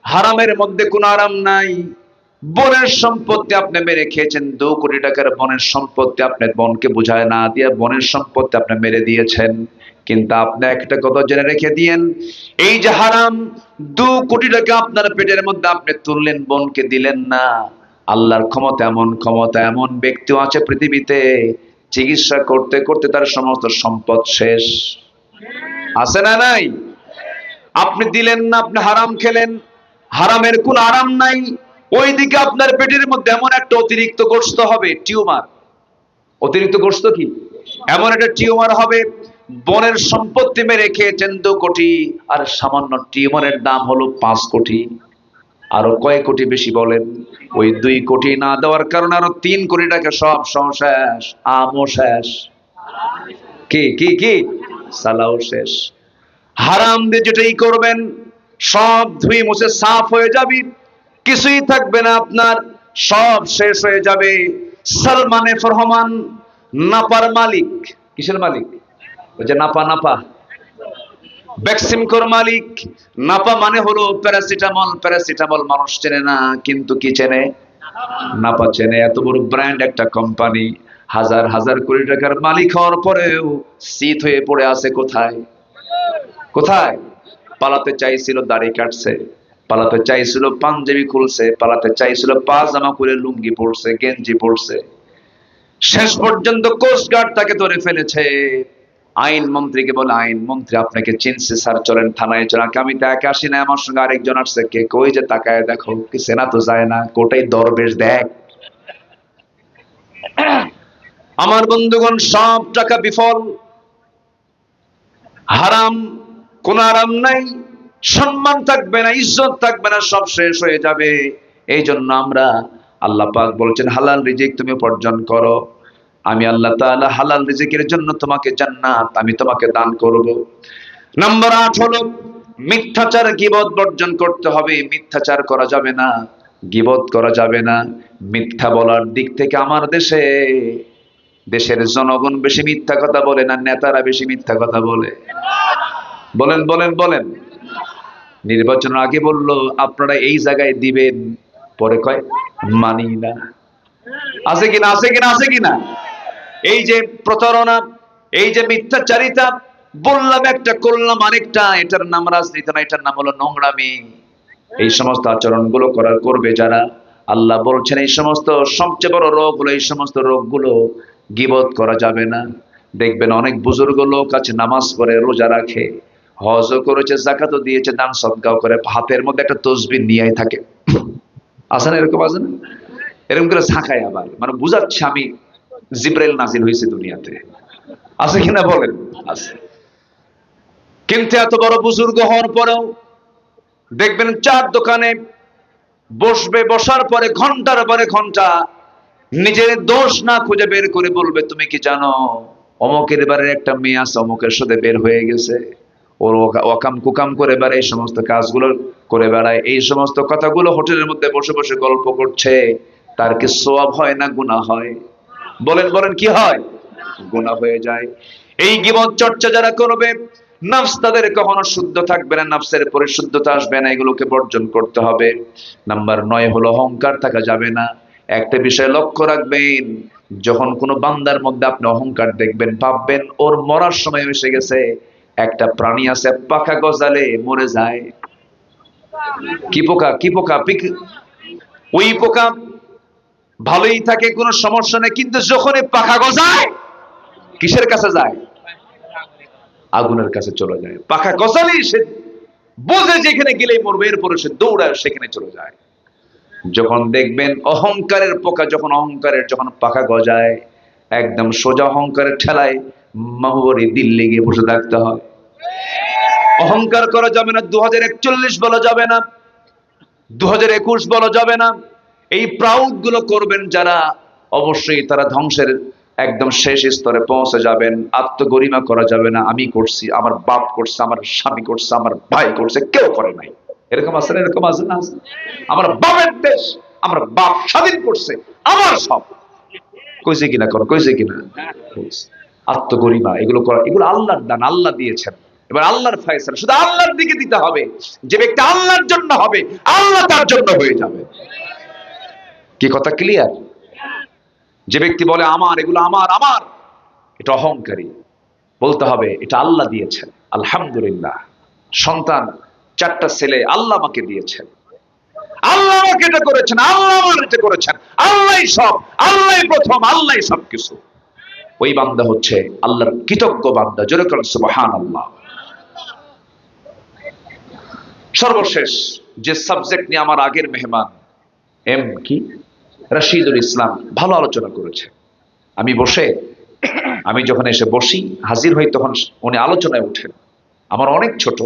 S1: হারামের মধ্যে কোনো আরাম নাই। বনের সম্পত্তি আপনি মেরে খেয়েছেন, 2 কোটি টাকার বনের সম্পত্তি আপনি বনকে বুঝায় না দিয়ে বনের সম্পত্তি আপনি মেরে দিয়েছেন। কিন্তু আপনি একটা কথা জেনে রেখে দিয়েন, এই যে হারাম 2 কোটি টাকা আপনার পেটের মধ্যে আপনি তুললেন, বনকে দিলেন না। আল্লাহর ক্ষমতা এমন ব্যক্তিও আছে পৃথিবীতে, চিকিৎসা করতে করতে তার সমস্ত সম্পদ শেষ। আছে না নাই? আপনি দিলেন না, আপনি হারাম খেলেন, হারামের কোন আরাম নাই। ওইদিকে আপনার পেটের মধ্যে এমন একটা অতিরিক্ত গোশত হবে, টিউমার। অতিরিক্ত গোশত কি? এমন একটা টিউমার হবে, বনের সম্পত্তি মেরে খেয়েছেন 2 কোটি, আর সামান্য টিউমারের দাম হলো 5 কোটি। আরো কয় কোটি বেশি বলেন? ওই 2 কোটি না দেওয়ার কারণে আরো 3 কোটি টাকা সব শেষ, আমও শেষ, কি কি কি সালাও শেষ। হারাম দিয়ে যেটাই করবেন সব ধুই মুছে সাফ হয়ে যাবে, কিছুই থাকবে না আপনার, সব শেষ হয়ে যাবে। সালমানে ফরহমান নাপার মালিক। কিসের মালিক? ওই যে নাপা ভ্যাকসিনকোর মালিক। নাপা মানে হলো প্যারাসিটামল। প্যারাসিটামল মানুষ চেনে না, কিন্তু কি চেনে? নাপা চেনে। এত বড় ব্র্যান্ড একটা কোম্পানি, হাজার হাজার কোটি টাকার মালিক হওয়ার পরেও শীত হয়ে পড়ে আছে কোথায়? কোথায়? পালাতে চাইছিল, দাড়ি কাটছে। পালাতে চাইছিল, পাঞ্জাবি খুলছে। পালাতে চাইছিল, পাজামা করে লুঙ্গি পড়ছে, গেঞ্জি পড়ছে। শেষ পর্যন্ত কোস্টগার্ড তাকে ধরে ফেলেছে। আইন মন্ত্রীকে বলে, আইন মন্ত্রী আপনাকে চিনছে স্যার, চলেন থানায় চলেন। আমি তো একা আসি না, আমার সঙ্গে আরেকজন আসছে। কে? কই যে তাকায় দেখো, কি সেনা তো যায় না, কোটাই দরবেশ দেখ। আমার বন্ধুগণ, সব টাকা বিফল, হারাম, কোন আরাম নাই, সম্মান থাকবে না, ইজ্জত থাকবে না, সব শেষ হয়ে যাবে। এই জন্য আমরা, আল্লাহ পাক বলছেন হালাল রিজিক তুমি উপার্জন করো, আমি আল্লাহ তাআলা হালাল রিজিকের জন্য তোমাকে জান্নাত আমি তোমাকে দান করব। নাম্বার 8 হলো মিথ্যাচার, গীবত বর্জন করতে হবে। মিথ্যাচার করা যাবে না, গীবত করা যাবে না। মিথ্যা বলার দিক থেকে আমার দেশের জনগণ বেশি মিথ্যা কথা বলে না নেতারা বেশি মিথ্যা কথা বলে? বলেন বলেন বলেন। নির্বাচনের আগে বলল আপনারা এই জায়গায় দিবেন, পরে কয় মানি না। আছে কিনা? আছে কিনা? আছে কিনা? এই যে প্রতারণা, এই যে মিথ্যাচারিতা, বললাম একটা করলাম আরেকটা, এটার নাম রাজনীতি না, এটার নাম হলো নোংরামি। এই সমস্ত আচরণগুলো করবে যারা, আল্লাহ বলছেন এই সমস্ত সবচেয়ে বড় রোগ হলো, এই সমস্ত রোগগুলো গীবত করা যাবে না। দেখবেন অনেক বুজুর্গ লোক আছে, নামাজ পড়ে, রোজা রাখে, হজও করেছে, যাকাতও দিয়েছে, দান সদকাও করে, হাতের মধ্যে একটা তসবিহ নিয়েই থাকে। আছে না এরকম? আছে না? এরকম করে ঝাঁকায়, আবার মানে বুঝাচ্ছে আমি জিব্রাইল নাজিল হয়েছে দুনিয়াতে। আছে কিনা বলেন? আছে। কিন্তু এত বড় বুজুর্গ হওয়ার পরেও দেখবেন চার দোকানে বসবে, বসার পরে ঘন্টার পরে ঘন্টা নিজের দোষ না খুঁজে বের করে বলবে, তুমি কি জানো অমুকের বাড়ির একটা মেয়ে আছে, অমুকের সাথে বের হয়ে গেছে, ওর ওকাম কুকাম করে বেড়ায়, এই সমস্ত কাজগুলো করে বেড়ায়, এই সমস্ত কথাগুলো হোটেলের মধ্যে বসে বসে গল্প করছে। তার কি সওয়াব হয় না গুনাহ হয়? বলেন বলেন, কি হয়? গুনাহ হয়ে যায়। এই গীবত চর্চা যারা করবে, নফস তাদের কখনো শুদ্ধ থাকবে না, নফসের পরিশুদ্ধতা আসবে না, এগুলোকে বর্জন করতে হবে। নাম্বার 9 হলো অহংকার থাকা যাবে না। একটা বিষয় লক্ষ্য রাখবেন, যখন কোনো বান্দার মধ্যে আপনি অহংকার দেখবেন, ভাববেন ওর মরার সময় এসে গেছে। একটা প্রাণী আছে, পাখা গজালে মরে যায়। কি পোকা? কি পোকা? ওই পোকা ভালোই থাকে, কোনো সমস্যা নেই, কিন্তু যখনই পাখা গজায় কিসের কাছে যায়? আগুনের কাছে চলে যায়। পাখা গজালেই সে বোঝে যেখানে গেলেই মরবে, এরপরে সে দৌড়ায় সেখানে চলে যায়। যখন দেখবেন অহংকারের পোকা, যখন পাখা গজায়, একদম সোজা অহংকারের ঠেলায় মাহবুবরি দিল্লি গিয়ে বসে থাকতে হয়। অহংকার করা যাবে না, 2041 বলা যাবে না, 2021 বলা যাবে না। এই প্রাউড গুলো করবেন যারা, অবশ্যই তারা ধ্বংসের একদম শেষ স্তরে পৌঁছে যাবেন। আত্মগরিমা করা যাবে না, আমি করছি, আমার বাপ করছে, আমার স্বামী করছে, আমার ভাই করছে, কেউ করে নাই। এরকম আছে না? এরকম আছে না? আমার বাপের দেশ, আমার বাপ স্বাধীন করছে, আমার সব। কইছে কিনা করো, কইছে কিনা? আত্মগরিমা এগুলো করা, এগুলো আল্লাহর দান, আল্লাহ দিয়েছেন। এবার আল্লাহর ফয়সালা শুধু আল্লাহর দিকে দিতে হবে। যে ব্যক্তি আল্লাহর জন্য হবে, আল্লাহ তার জন্য হয়ে যাবে। কি কথা ক্লিয়ার? যে ব্যক্তি বলে আমার, এগুলো আমার আমার, এটা অহংকারী। বলতে হবে এটা আল্লাহ দিয়েছেন, আলহামদুলিল্লাহ। সন্তান 4টা ছেলে আল্লাহ আমাকে দিয়েছেন, আল্লাহ আমাকে এটা করেছেন, আল্লাহ আমার এটা করেছেন, আল্লাহই সব, আল্লাহই প্রথম, আল্লাহই সবকিছু। ওই বান্দা হচ্ছে আল্লাহর কৃতজ্ঞ বান্দা। জোরে করেন সুবহানাল্লাহ। সর্বশেষ যে সাবজেক্ট নিয়ে আমার আগের মেহমান রাশিদুল ইসলাম ভালো আলোচনা করেছে। আমি যখন এসে বসি, হাজির হই, তখন উনি আলোচনায় উঠেন। আমার অনেক ছোট,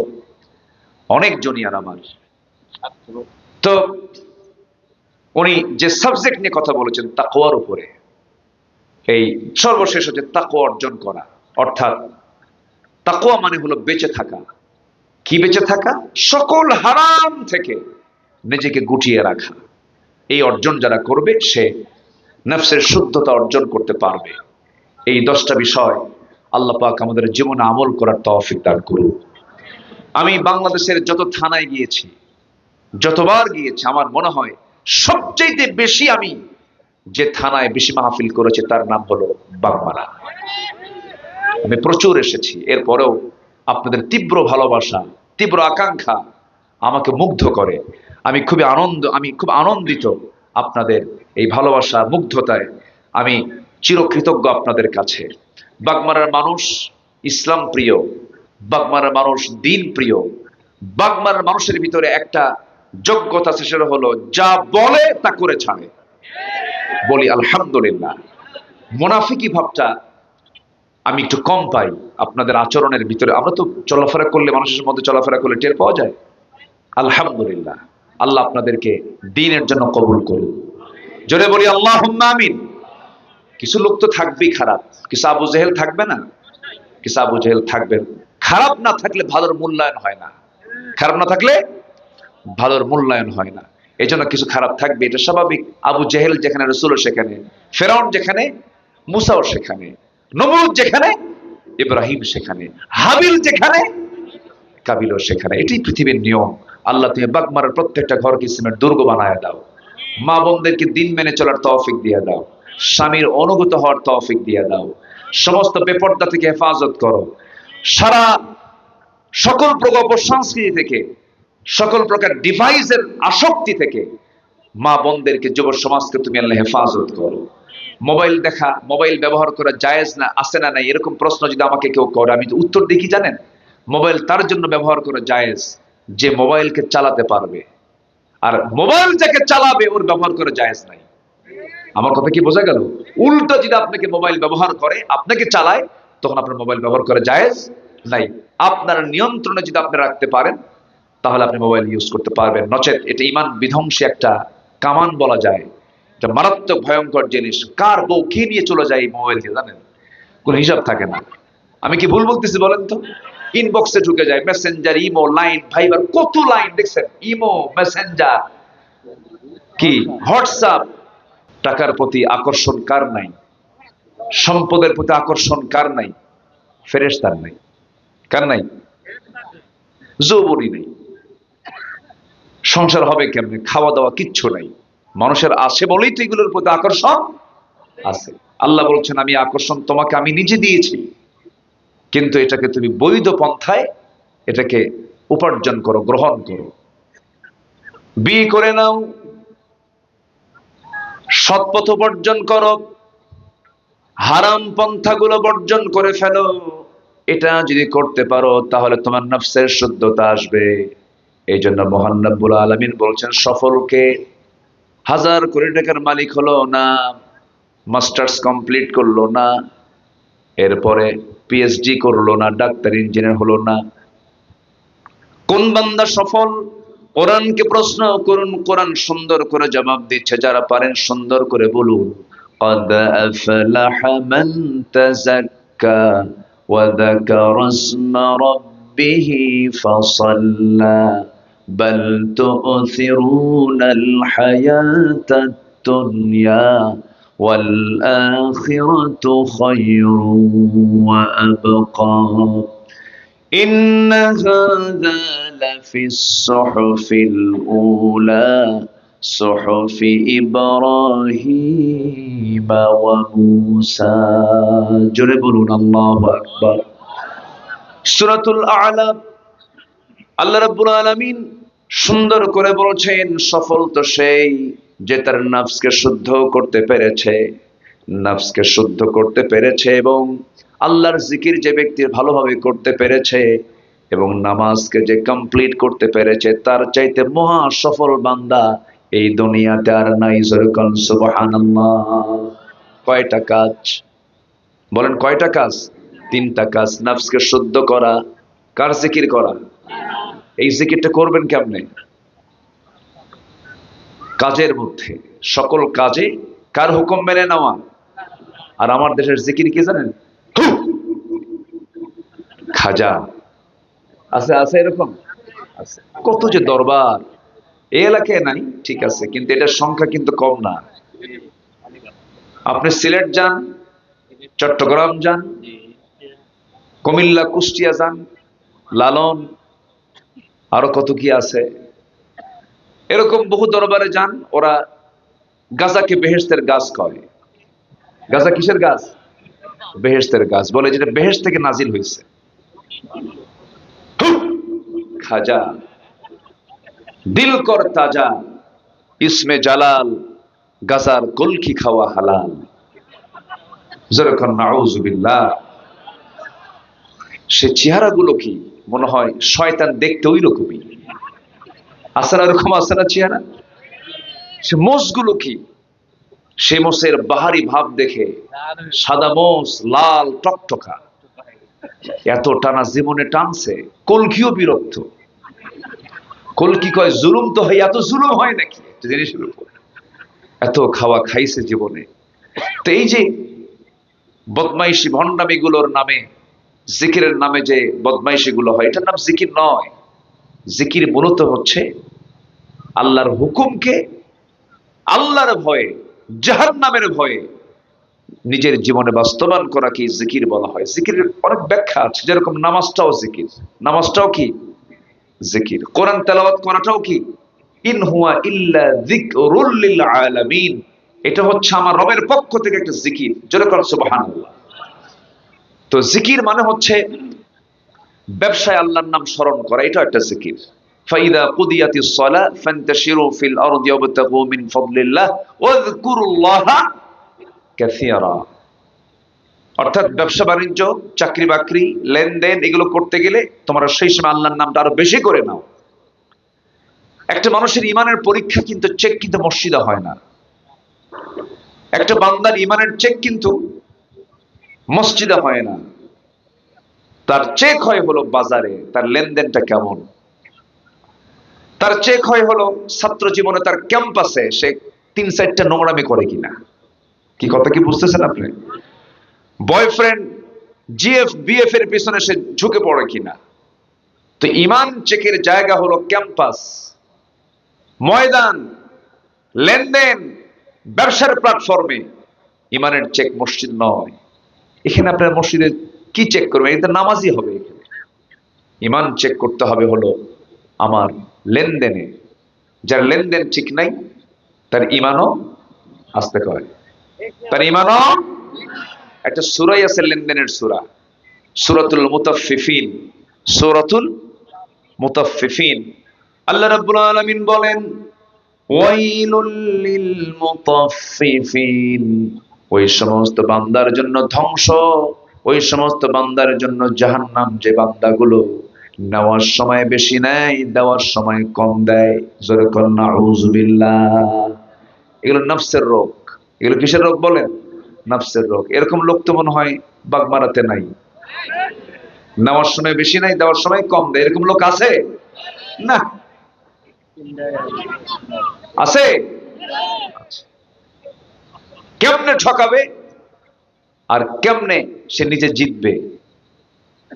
S1: অনেক জুনিয়র আমার। তো উনি যে সাবজেক্ট নিয়ে কথা বলেছেন তাকওয়ার উপরে, এই সর্বশেষ হচ্ছে তাকওয়া অর্জন করা। অর্থাৎ তাকওয়া মানে হলো বেঁচে থাকা। কি বেঁচে থাকা? সকল হারাম থেকে নিজেকে গুটিয়ে রাখা। এই অর্জন যারা করবে সে নফসের শুদ্ধতা অর্জন করতে পারবে। এই 10টা বিষয় আল্লাহ পাক আমাদের জীবনে আমল করার তৌফিক দান করুন। আমি বাংলাদেশের যত থানায় গিয়েছি, যতবার গিয়েছি, আমার মনে হয় সবচেয়ে বেশি আমি যে থানায় বেশি মাহফিল করেছি তার নাম হলো বাগমারা। আমি প্রচুর এসেছি। এরপরেও আপনাদের তীব্র ভালোবাসা, তীব্র আকাঙ্ক্ষা আমাকে মুগ্ধ করে। আমি খুব আনন্দিত আপনাদের এই ভালোবাসা, মুগ্ধতায়। আমি চিরকৃতজ্ঞ আপনাদের কাছে। বাগমারার মানুষ ইসলাম প্রিয়, বাগমারার মানুষ দ্বীন প্রিয়। বাগমারার মানুষের ভিতরে একটা যোগ্যতা আছে, সেটা হলো যা বলে তা করে ছাড়ে। বলি আলহামদুলিল্লাহ। মুনাফিকি ভাবটা আমি একটু কম পাই আপনাদের আচরণের ভিতরে। আমরা তো চলাফেরা করলে, মানুষের মধ্যে চলাফেরা করলে টের পাওয়া যায়। আলহামদুলিল্লাহ। আল্লাহ আপনাদেরকে দ্বীনের জন্য কবুল করুন। জোরে বলি আল্লাহুম্মা আমিন। কিছু লোক তো থাকবেই খারাপ, কিছু আবু জেহেল থাকবে না? কিছু আবু জেহেল থাকবেন। খারাপ না থাকলে ভালোর মূল্যায়ন হয় না, খারাপ না থাকলে ভালোর মূল্যায়ন হয় না। এই জন্য কিছু খারাপ থাকবে, এটা স্বাভাবিক। আবু জেহেল যেখানে, রসুলও সেখানে। ফেরাউন যেখানে, মুসাও সেখানে। নমরুদ যেখানে, ইব্রাহিম সেখানে। হাবিল যেখানে, কাবিলও সেখানে। এটাই পৃথিবীর নিয়ম। আল্লাহ তুমি বাগমারার প্রত্যেকটা ঘরকে ইসলামের দুর্গ বানায় দাও। মা বোনদেরকে দিন মেনে চলার তৌফিক দিয়ে দাও। স্বামীর অনুগত হওয়ার তৌফিক দিয়ে দাও। সমস্ত বেপর্দা থেকে হেফাজত করো। সারা সকল প্রকার অপসংস্কৃতি থেকে, সকল প্রকার ডিভাইসের আসক্তি থেকে মা বোনদেরকে, যুব সমাজকে তুমি আল্লাহ হেফাজত করো। মোবাইল দেখা, মোবাইল ব্যবহার করা জায়েজ না, আছে না নাই, এরকম প্রশ্ন যদি আমাকে কেউ করে, আমি তো উত্তর দেখি জানেন, মোবাইল তার জন্য ব্যবহার করা জায়েজ যে মোবাইলকে চালাতে পারবে, আর মোবাইল যাকে চালাবে ওর ব্যবহার করা জায়েজ নাই। আমার কথা কি বোঝা গেল? উল্টো যদি আপনাকে মোবাইল ব্যবহার করে, আপনাকে চালায়, তখন আপনার মোবাইল ব্যবহার করা জায়েজ নাই। আপনার নিয়ন্ত্রণে যদি আপনি রাখতে পারেন, তাহলে আপনি মোবাইল ইউজ করতে পারবেন। নচেত এটা ঈমান বিধ্বংসী একটা কামান বলা যায়। এটা মারাত্মক ভয়ঙ্কর জিনিস। কার বউ কি নিয়ে চলে যায় এই মোবাইল দিয়ে, জানেন? কোন হিসাব থাকে না। আমি কি ভুল বলতেছি বলেন তো? ইনবক্সে ঢুকে যায়, মেসেঞ্জার, ইমো, লাইন, ভাইবার, কত লাইন দেখছেন। ইমো, মেসেঞ্জার, কি হোয়াটসঅ্যাপ। টাকার প্রতি আকর্ষণ কার নাই? সম্পদের প্রতি আকর্ষণ কার নাই? ফেরেশতার নাই। কার নাই? যৌবনই নেই। সংসার হবে কেমনে? খাওয়া দাওয়া কিচ্ছু নাই। মানুষের আছে বলেই তো এগুলোর প্রতি আকর্ষণ আছে। আল্লাহ বলছেন আমি আকর্ষণ তোমাকে আমি নিজে দিয়েছি, কিন্তু এটাকে তুমি বৈধ পন্থায় এটাকে উপার্জন করো, গ্রহণ করো। বিয়ে করে নাও, সৎপথ বর্জন করো, হারাম পন্থাগুলো বর্জন করে ফেলো। এটা যদি করতে পারো তাহলে তোমার নফসের শুদ্ধতা আসবে। এই জন্য মহান রব্বুল আলামিন বলছেন সফলকে 1000 কোটি টাকার মালিক হলো না, মাস্টার্স কমপ্লিট করলো না, এরপরে পিএইচডি করলো না, ডাক্তার ইঞ্জিনিয়ার হলো না, কোন বান্দা সফল? কোরআনকে প্রশ্ন করুন, কোরআন সুন্দর করে জবাব দিচ্ছে। যারা পারেন সুন্দর করে বলুন, قد أفلح من تزكى وذكر اسم ربه فصلى بل تؤثرون الحياة الدنيا والآخرة خير وأبقى إن هذا لفي الصحف الأولى صحف إبراهيم وموسى জোরে বলুন আল্লাহু আকবার। সূরাতুল আ'লা আল্লাহ রাব্বুল আলামিন সুন্দর করে বলছেন, সফল তো সেই যে তার নফসকে শুদ্ধ করতে পেরেছে, নফসকে শুদ্ধ করতে পেরেছে এবং আল্লাহর জিকির যে ব্যক্তি ভালোভাবে করতে পেরেছে এবং নামাজকে যে কমপ্লিট করতে পেরেছে, তার চাইতে মহা সফল বান্দা এই দুনিয়াতে আর নাই। সুবহানাল্লাহ। কয়টা কাজ বলেন? কয়টা কাজ? তিনটা কাজ। নফসকে শুদ্ধ করা, কার জিকির করা? এই জিকিরটা করবেন কেমনে? কাজের মধ্যে, সকল কাজে কার হুকুম মেনে নেওয়া। আর আমার দেশের জিকির কি জানেন? খাজা আছে, আছে এরকম আছে। কত যে দরবার এই এলাকায় নাই, ঠিক আছে, কিন্তু এটার সংখ্যা কিন্তু কম না। আপনি সিলেট যান, চট্টগ্রাম যান, কুমিল্লা, কুষ্টিয়া যান, লালন, আরো কত কি আছে, এরকম বহু দরবারে যান। ওরা গাজাকে বেহেশতের গাছ কয়। গাজা কিসের গাছ? বেহেশতের গাছ বলে, যেটা বেহেশত থেকে নাজিল হয়েছে। খাজা দিল কর তাজা, ইসমে জালাল, গাজার কলকি খাওয়া হালাল। যেরকম নাউজুবিল্লাহ। সে চেহারাগুলো কি মনে হয় শয়তান দেখতে ওই রকমই আছে না? এরকম আছে না চেহারা? সে মোষগুলো কি, সে মোষের বাহারি ভাব দেখে সাদা মোষ, লাল টকটকা, এত টানা জীবনে টানছে। কলকিও বিরক্ত। কলকি কয় জুলুম তো হয়, এত জুলুম হয় নাকি জিনিসের উপর? এত খাওয়া খাইছে জীবনে। তো এই যে বদমাইশি ভণ্ডামি গুলোর নামে, জিকিরের নামে যে বদমাইশি গুলো হয়, এটার নাম জিকির নয়। জিকির মূলত হচ্ছে আল্লাহর হুকুমকে আল্লাহর ভয়ে, জাহান্নামের ভয়ে নিজের জীবনে বাস্তবায়ন করা কি জিকির বলা হয়। জিকিরের অনেক ব্যাখ্যা আছে, যেরকম নামাজটাও জিকির। নামাজটাও কি জিকির। কোরআন তেলাওয়াত করাটাও কি? ইন হুয়া ইল্লা যিকরুল লিল আলামিন, এটা হচ্ছে আমার রবের পক্ষ থেকে একটা জিকির। যেরকম সুবহানাল্লাহ। তো জিকির মানে হচ্ছে ব্যবসায় আল্লাহর নাম স্মরণ করা, এটা একটা জিকির। ফাইদা কুদিয়াতিস সালাহ ফান্তাশিরু ফিল আরদি ওয়াবতাগু মিন ফাদলিল্লাহ ওয়াযকুরুল্লাহা কাসীরা। অর্থাৎ ব্যবসা বাণিজ্য, চাকরি বাকরি, লেনদেন, এগুলো করতে গেলে তোমরা সেই সময় আল্লাহর নামটা আরো বেশি করে নাও। একটা মানুষের ইমানের পরীক্ষা কিন্তু চেক কিন্তু মসজিদে হয় না। একটা বান্দার ইমানের চেক কিন্তু মসজিদে হয় না। তার চেক হয় হলো বাজারে, তার লেনদেনটা কেমন। তার চেক হয় হলো ছাত্র জীবনে, তার ক্যাম্পাসে সে 3-4টা নোংরামি করে কিনা। কি কথা কি বুঝতেছেন আপনি? বয়ফ্রেন্ড, জিএফ বিএফ এর পিছনে সে ঝুঁকে পড়ে কিনা। তো ইমান চেকের জায়গা হলো ক্যাম্পাস, ময়দান, লেনদেন, ব্যবসার প্ল্যাটফর্মে। ইমানের চেক মসজিদ নয়। এখানে আপনার মসজিদে কি চেক করবেন? এটা নামাজই হবে। এখানে ইমান চেক করতে হবে হলো আমার লেনদেনে। যার লেনদেন ঠিক নাই তার ইমানও আসতে করে, তার ইমানও। একটা সূরাই আছে লেনদেনের সূরা, সূরাতুল মুতাফফিফিন। সূরাতুল মুতাফফিফিন। আল্লাহ রাব্বুল আলামিন বলেন, ওয়াইলুল লিল মুতাফফিফিন, ওই সমস্ত বান্দার জন্য ধ্বংস, ওই সমস্ত বান্দার জন্য জাহান্নাম, যে বান্দাগুলো নেওয়ার সময় বেশি নেয়, দেওয়ার সময় কম দেয়। জোরে কোন নাউজুবিল্লাহ। এগুলো নফসের রোগ। এগুলো কিসের রোগ বলেন? নফসের রোগ। এরকম লোক তো মনে হয় বাগমারাতে নাই। নেওয়ার সময় বেশি নাই, দেওয়ার সময় কম দেয়, এরকম লোক আছে? না, আছে? কেমনে ঠকাবে আর কেমনে সে নিজে জিতবে,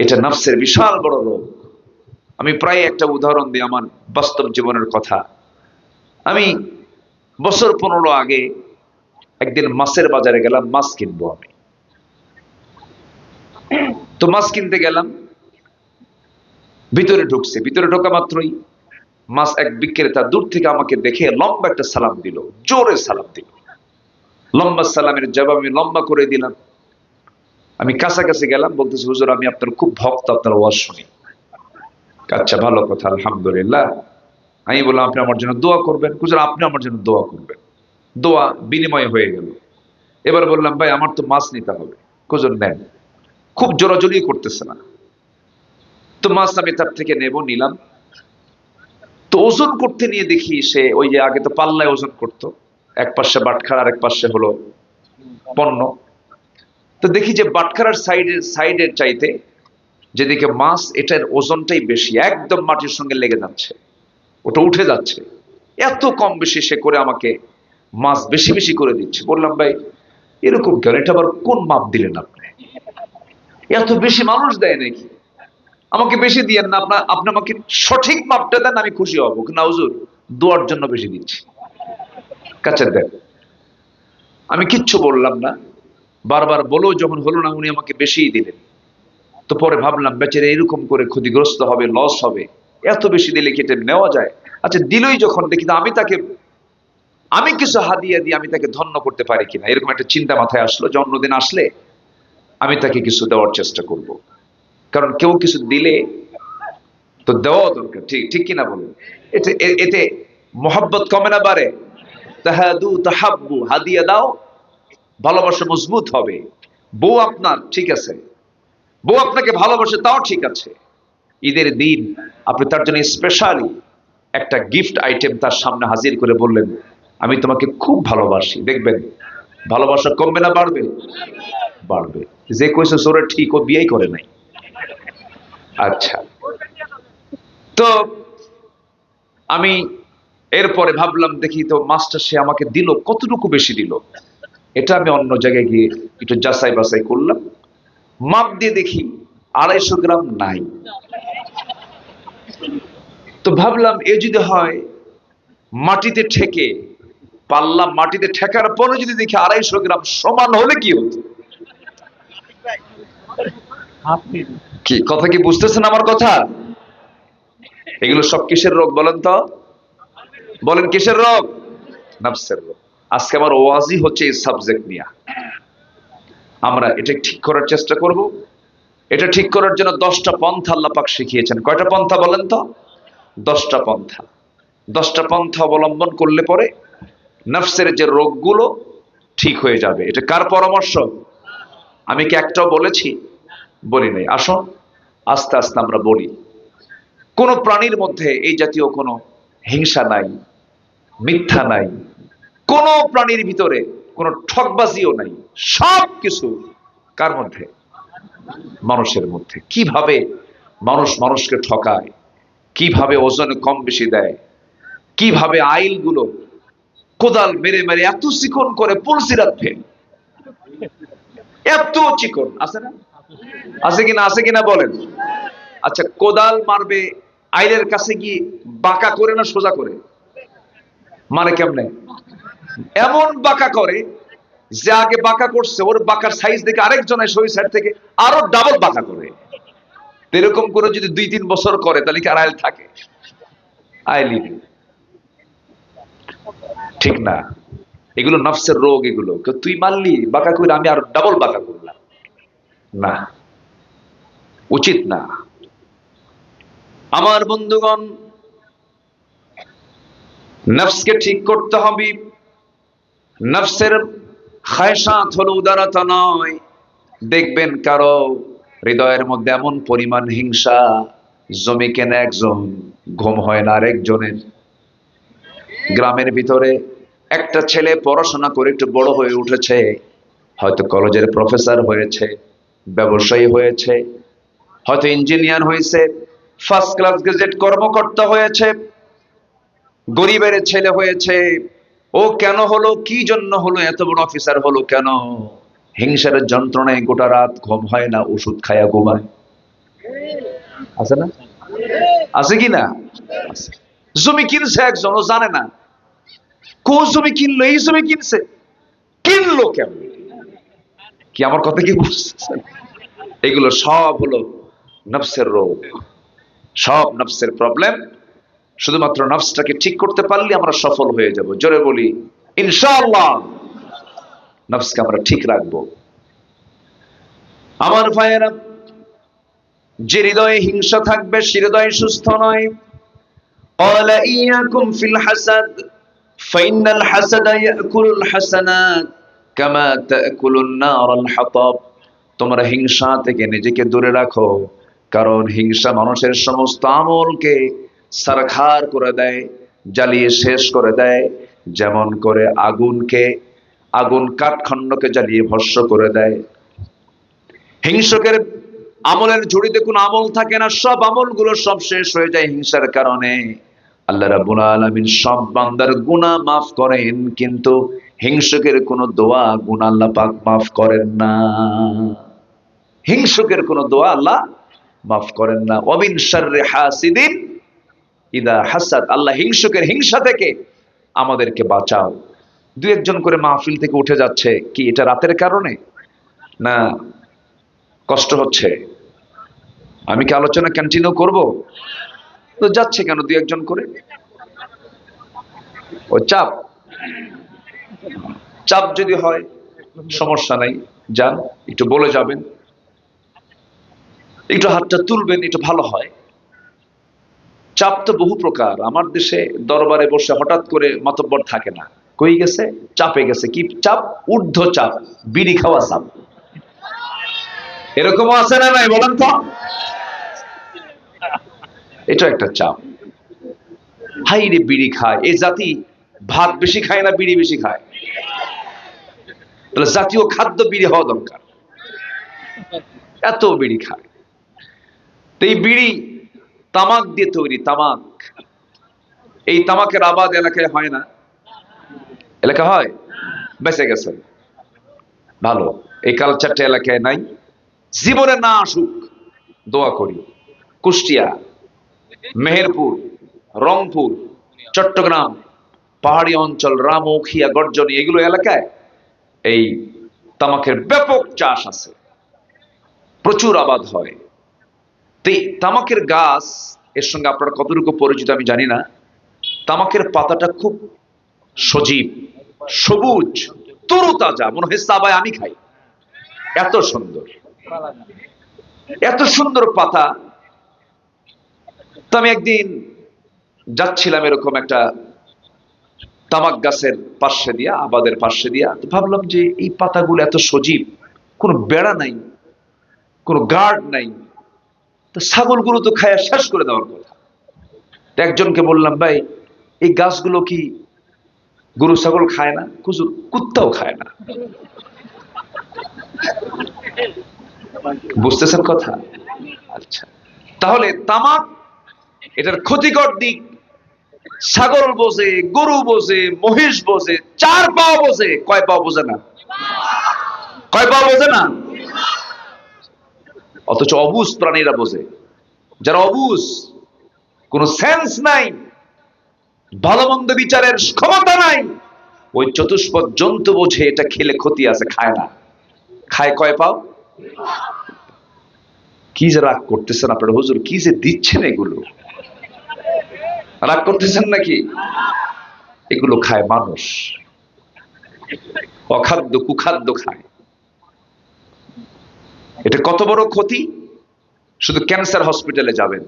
S1: এটা নফসের বিশাল বড় রোগ। আমি প্রায় একটা উদাহরণ দিই আমার বাস্তব জীবনের কথা। আমি বছর 15 আগে একদিন মাছের বাজারে গেলাম, মাছ কিনবো আমি। তো মাছ কিনতে গেলাম, ভিতরে ঢুকছে, ভিতরে ঢোকা মাত্রই মাছ এক বিক্রেতা দূর থেকে আমাকে দেখে লম্বা একটা সালাম দিল, জোরে সালাম দিল। লম্বা সালামের জবাব আমি লম্বা করে দিলাম। আমি কাছাকাছি গেলাম, বলতেছি হুজুর আমি আপনার খুব ভক্ত, আপনার ওয়াজ শুনি। আচ্ছা ভালো কথা, আলহামদুলিল্লাহ। আমি বললাম আপনি আমার জন্য দোয়া করবেন। হুজুর আপনি আমার জন্য দোয়া করবেন। দোয়া বিনিময় হয়ে গেল। এবার বললাম ভাই আমার তো মাছ নিতে হবে। হুজুর নেন। খুব জোরাজোরি করতেছে না, তো মাছ আমি তার থেকে নেব, নিলাম। তো ওজন করতে নিয়ে দেখি সে ওই যে আগে তো পাল্লায় ওজন করতো, এক পাশে বাটখারা আর এক পাশে হলো পণ্য। তো দেখি যে বাটখারার সাইডের চাইতে যেদিকে মাছ, এটার ওজনটাই বেশি, একদম মাটির সঙ্গে লেগে যাচ্ছে, ওটা উঠে যাচ্ছে। এত কম বেশি সে করে আমাকে মাছ বেশি বেশি করে দিচ্ছে। বললাম ভাই এরকম কেন, এটা আবার কোন মাপ দিলেন আপনি? এত বেশি মানুষ দেয় নাকি? আমাকে বেশি দিয়েন না, আপনি আমাকে সঠিক মাপটা দেন, আমি খুশি হব। না হুজুর দোয়ার জন্য বেশি দিচ্ছি। কাছে দেন। আমি কিচ্ছু বললাম না, বারবার বলেও যখন হলো না, উনি আমাকে বেশিই দিলেন। তো পরে ভাবলাম বেচারা এরকম করে ক্ষতিগ্রস্ত হবে, লস হবে, এত বেশি দিলে কি এটা নেওয়া যায়? আচ্ছা দিলই যখন, দেখি আমি কিছু হাদিয়া দিয়ে আমি তাকে ধন্য করতে পারি কিনা, এরকম একটা চিন্তা মাথায় আসলো যে অন্যদিন আসলে আমি তাকে কিছু দেওয়ার চেষ্টা করব। কারণ কেউ কিছু দিলে তো দেওয়া দরকার, ঠিক ঠিক কিনা বলেন? এতে এতে মোহাব্বত কমে না বাড়ে? তাহাদু তাহাব্বু, হাদিয়া দাও, ভালোবাসা মজবুত হবে। বউ আপনার ঠিক আছে, বউ আপনাকে ভালোবাসে তাও ঠিক আছে, ঈদের দিন আপনি তার জন্য স্পেশালি একটা গিফট আইটেম তার সামনে হাজির করে বললেন আমি তোমাকে খুব ভালোবাসি, দেখবেন ভালোবাসা কমবে না বাড়বে? বাড়বে। যে কইছে সোরে ঠিক, ও বিয়েই করে নাই। আচ্ছা, তো আমি এরপরে ভাবলাম দেখি তো মাস্টার সে আমাকে দিল কতটুকু বেশি দিল, এটা আমি অন্য জায়গায় গিয়ে একটু যাচাই বাছাই করলাম। মাপ দিয়ে দেখি 250 গ্রাম নাই। তো ভাবলাম এ যদি হয় মাটিতে ঠেকে, পাল্লা মাটিতে ঠেকার পরে যদি দেখি 250 গ্রাম সমান হলে কি হতো? কি কথা কি বুঝতেছেন আমার কথা? এগুলো সব কিসের রোগ বলেন তো? বলেন কিসের রোগ? নফসের রোগ। আজকে আমার ওয়াজি হচ্ছে এই সাবজেক্ট নিয়ে। আমরা এটা ঠিক করার চেষ্টা করব। এটা ঠিক করার জন্য 10টা পন্থা আল্লাহ পাক শিখিয়েছেন। কয়টা পন্থা বলেন তো? 10টা পন্থা। 10টা পন্থা অবলম্বন করলে পরে নফসের যে রোগগুলো ঠিক হয়ে যাবে। এটা কার পরামর্শ? আমি কি একটাও বলেছি? বলি নাই। আসুন আস্তে আস্তে আমরা বলি। কোন প্রাণীর মধ্যে এই জাতীয় কোনো হিংসা নাই, মিথ্যা নাই, কোন প্রাণীর ভিতরে কোনো ঠকবাজিও নাই। সব কিছু কার মধ্যে? মানুষের মধ্যে। কিভাবে মানুষ মানুষকে ঠকায়, কিভাবে ওজনে কম বেশি দেয়, কিভাবে আইলগুলো কোদাল মেরে মেরে এত চিকন করে পুলসিরাত ফেল, এত চিকন আছে না? আছে কিনা? আছে কিনা বলেন? আচ্ছা কোদাল মারবে, আইলের কাছে গিয়ে বাঁকা করে না সোজা করে মানে? কেমনে? এমন বাঁকা করে যে আগে বাঁকা করছে ওর বাঁকার সাইজ দেখে আরেকজন এসে ওই সাইড থেকে আরো ডাবল বাঁকা করে। এরকম করে যদি 2-3 বছর করে তাহলে কি আর আইল থাকে? আইলি ঠিক না? এগুলো নফসের রোগ। এগুলো তুই মারলি বাঁকা করে, আমি আর ডাবল বাঁকা করলাম, না, উচিত না। আমার বন্ধুগণ, নফসকে ঠিক করতে হবে। নফসের খায়সাত হলো উদারতা নয়। দেখবেন কারো হৃদয়ের মধ্যে এমন পরিমাণ হিংসা, জমি কেনে একজন, ঘুম হয় না আরেকজনের। গ্রামের ভিতরে একটা ছেলে পড়াশোনা করে একটু বড় হয়ে উঠেছে, হয়তো কলেজের প্রফেসর হয়েছে, ব্যবসায়ী হয়েছে, হয়তো ইঞ্জিনিয়ার হয়েছে, ফার্স্ট ক্লাস গেজেট কর্মকর্তা হয়েছে, গরিবের ছেলে হয়েছে। ও কেন হলো, কি জন্য হলো, এত বড় অফিসার হলো কেন? হিংসার যন্ত্রণায় গোটা রাত ঘুম হয় না, ওষুধ খায়া ঘুমায়। আছে না? আছে কি না? জমি কিনছে একজন, ও জানে না কোন জমি কিনলো, এই জমি কিনছে, কিনলো কেন? কি আমার কথা কি বুঝতেছেন? এগুলো সব হলো নফসের রোগ, সব নফসের প্রবলেম। শুধুমাত্র নফসটাকে ঠিক করতে পারলে আমরা সফল হয়ে যাব। জোরে বলি ইনশাআল্লাহ। নফসকে আমরা ঠিক রাখবো। আমার ভাইয়েরা, যে হৃদয়ে হিংসা থাকবে সে হৃদয় সুস্থ নয়। قال إياكم في الحسد فإن الحسد يأكل الحسنات كما تأكل النار الحطب। তোমরা হিংসা থেকে নিজেকে দূরে রাখো, কারণ হিংসা মানুষের সমস্ত আমলকে ছারখার করে দেয়, জ্বালিয়ে শেষ করে দেয়। যেমন করে আগুন কাঠখণ্ডকে জ্বালিয়ে ভস্ম করে দেয়। হিংসকের আমলের ঝুড়িতে কোনো আমল থাকে না, সব আমলগুলো সব শেষ হয়ে যায় হিংসার কারণে। আল্লাহ রাব্বুল আলামিন সব বান্দার গুনাহ মাফ করেন, কিন্তু হিংসকের কোনো দোয়া গুনাহ আল্লাহ পাক মাফ করেন না। হিংসকের কোনো দোয়া আল্লাহ মাফ করেন না। ওয়ামিন শাররি হাসিদিন ইদা হাসাদ। আল্লাহ হিংসকের হিংসা থেকে আমাদেরকে বাঁচাও। দুই একজন করে মাহফিল থেকে উঠে যাচ্ছে, কি এটা রাতের কারণে না কষ্ট হচ্ছে? আমি কি আলোচনা কন্টিনিউ করব? তো যাচ্ছে কেন দুই একজন করে? ও চাপ, চাপ যদি হয় সমস্যা নাই, যান একটু বলে যাবেন, একটু হাতটা তুলবেন, একটু ভালো হয়। চাপ তো বহু প্রকার। আমার দেশে দরবারে বসে হঠাৎ করে মাতব্বর থাকে না, কই গেছে, চাপে গেছে। কি চাপ? ঊর্ধ্ব চাপ, বিড়ি খাওয়া চাপ। এরকমও আছে না নাই বলেন তো? এটা একটা চাপ। হাই রে, বিড়ি খায় এই জাতি, ভাত বেশি খায় না বিড়ি বেশি খায়? তাহলে জাতীয় খাদ্য বিড়ি হওয়া দরকার। এত বিড়ি খায়। তো এই বিড়ি তামাক দিয়ে তৈরি, তামাক। এই তামাকের আবাদ এলাকায় হয় না? এলাকা হয়? বেঁচে গেছে, ভালো। এই কালচারটা এলাকায় নাই, জীবনে না আসুক দোয়া করি। কুষ্টিয়া, মেহেরপুর, রংপুর, চট্টগ্রাম, পাহাড়ি অঞ্চল, রামুখিয়া, গর্জনী, এগুলো এলাকায় এই তামাকের ব্যাপক চাষ আছে, প্রচুর আবাদ হয়। তো এই তামাকের গাছ এর সঙ্গে আপনারা কতটুকু পরিচিত আমি জানি না। তামাকের পাতাটা খুব সজীব, সবুজ, তরুতাজা, মনে হয় সাবায় আমি খাই, এত সুন্দর, এত সুন্দর পাতা। তো আমি একদিন যাচ্ছিলাম এরকম একটা তামাক গাছের পাশে দিয়া, আবাদের পাশে দিয়া, তো ভাবলাম যে এই পাতাগুলো এত সজীব, কোনো বেড়া নাই, কোনো গার্ড নাই, তো ছাগলগুলো তো খায়া শেষ করে দেওয়ার কথা। একজনকে বললাম, ভাই এই গাছগুলো কি গরু ছাগল খায় না? কুত্তাও খায় না। বুঝতেছেন কথা? আচ্ছা, তাহলে তামাক এটার ক্ষতিকর দিক ছাগল বোঝে, গরু বোঝে, মহিষ বোঝে, চার পাও বোঝে, কয় পাও বোঝে না? কয় পাও বোঝে না? অথচ অবুঝ প্রাণীরা বোঝে। যারা অবুঝ, কোন সেন্স নাই, ভালো মন্দ বিচারের ক্ষমতা নাই, ওই চতুষ্পদ জন্তু বোঝে এটা খেলে ক্ষতি আছে, খায় না। খায় কয় পাও? কি যে রাগ করতেছেন আপনারা, হুজুর কি যে দিচ্ছেন, এগুলো রাগ করতেছেন নাকি? এগুলো খায় মানুষ, অখাদ্য কুখাদ্য খায়। এটা কত বড় ক্ষতি! শুধু ক্যান্সার হসপিটালে যাবেন,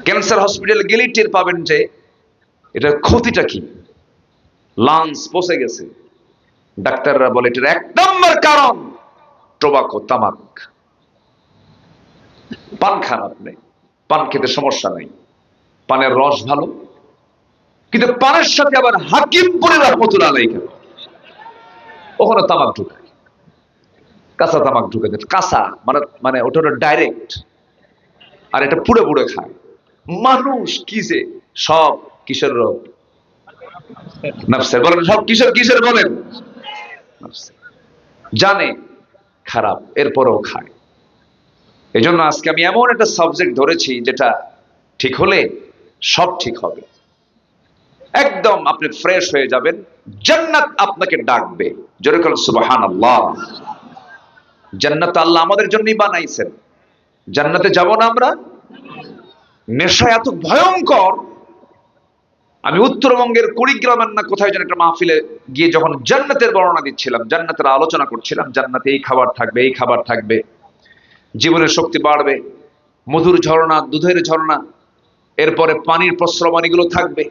S1: ক্যান্সার হসপিটালে গেলেই টের পাবেন যে এটার ক্ষতিটা কি। লাংস পচে গেছে, ডাক্তাররা বলে এটার এক নম্বর কারণ টোবাকো, তামাক। পান খান আপনি, পান খেতে সমস্যা নাই, পানের রস ভালো, কিন্তু পানের সাথে আবার হাকিমপুরের রহমতুল্লাহ আলাইহি কেন ওখানে তামাক ঢুকায়, কাঁচা তামাক ঢুকায়। কাঁচা মানে মানে ওটা ডাইরেক্ট, আর এটা পুড়ে পুড়ে খায়। মানুষ কি যে সব কিসের রোগ? নফসের। বলেন সব কিসের কিসের বলেন? নফসের। জানে খারাপ, এরপরেও খায়। এই জন্য আজকে আমি এমন একটা সাবজেক্ট ধরেছি যেটা ঠিক হলে সব ঠিক হবে। একদম আপনি ফ্রেশ হয়ে যাবেন, জান্নাত আপনাকে ডাকবে। জোরে বলেন সুবহানাল্লাহ। জান্নাত আল্লাহ আমাদের জন্যই বানাইছেন। জান্নাতে যাব না আমরা? নেশা এত ভয়ঙ্কর। আমি উত্তরবঙ্গের কুড়িগ্রামের না কোথায় যেন একটা মাহফিলে গিয়ে যখন জান্নাতের বর্ণনা দিচ্ছিলাম, জান্নাতের আলোচনা করছিলাম, জান্নাতে এই খাবার থাকবে, এই খাবার থাকবে, জীবনের শক্তি বাড়বে, মধুর ঝর্ণা, দুধের ঝর্ণা, এরপরে পানির প্রস্রবণীগুলো থাকবে,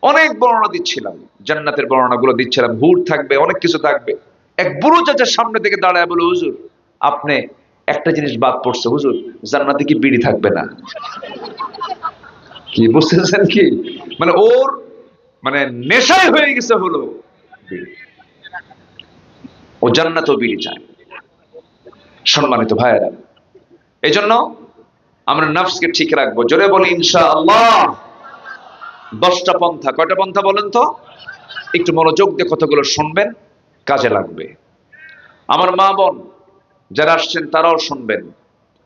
S1: অনেক বর্ণনা দিচ্ছিলাম, জান্নাতের বর্ণনাগুলো দিচ্ছিলাম, হুর থাকবে, অনেক কিছু থাকবে। এক বুড়ো চাচার সামনে থেকে দাঁড়ায় বলে, হুজুর আপনি একটা জিনিস বাদ পড়ছে, হুজুর জান্নাতে কি বিড়ি থাকবে না? কি বুঝতেছেন কি? মানে ওর মানে নেশায় হয়ে গেছে হলো বিড়ি। ও জান্নাতেও বিড়ি চায়। সম্মানিত ভাইয়েরা, এই জন্য আমরা নফসকে ঠিক রাখবো। জোরে বলি ইনশাআল্লাহ। 10টা পন্থা। কয়টা পন্থা বলেন তো? একটু মনোযোগ দিয়ে কথাগুলো শুনবেন, কাজে লাগবে। আমার মা বোন যারা আসছেন তারাও শুনবেন।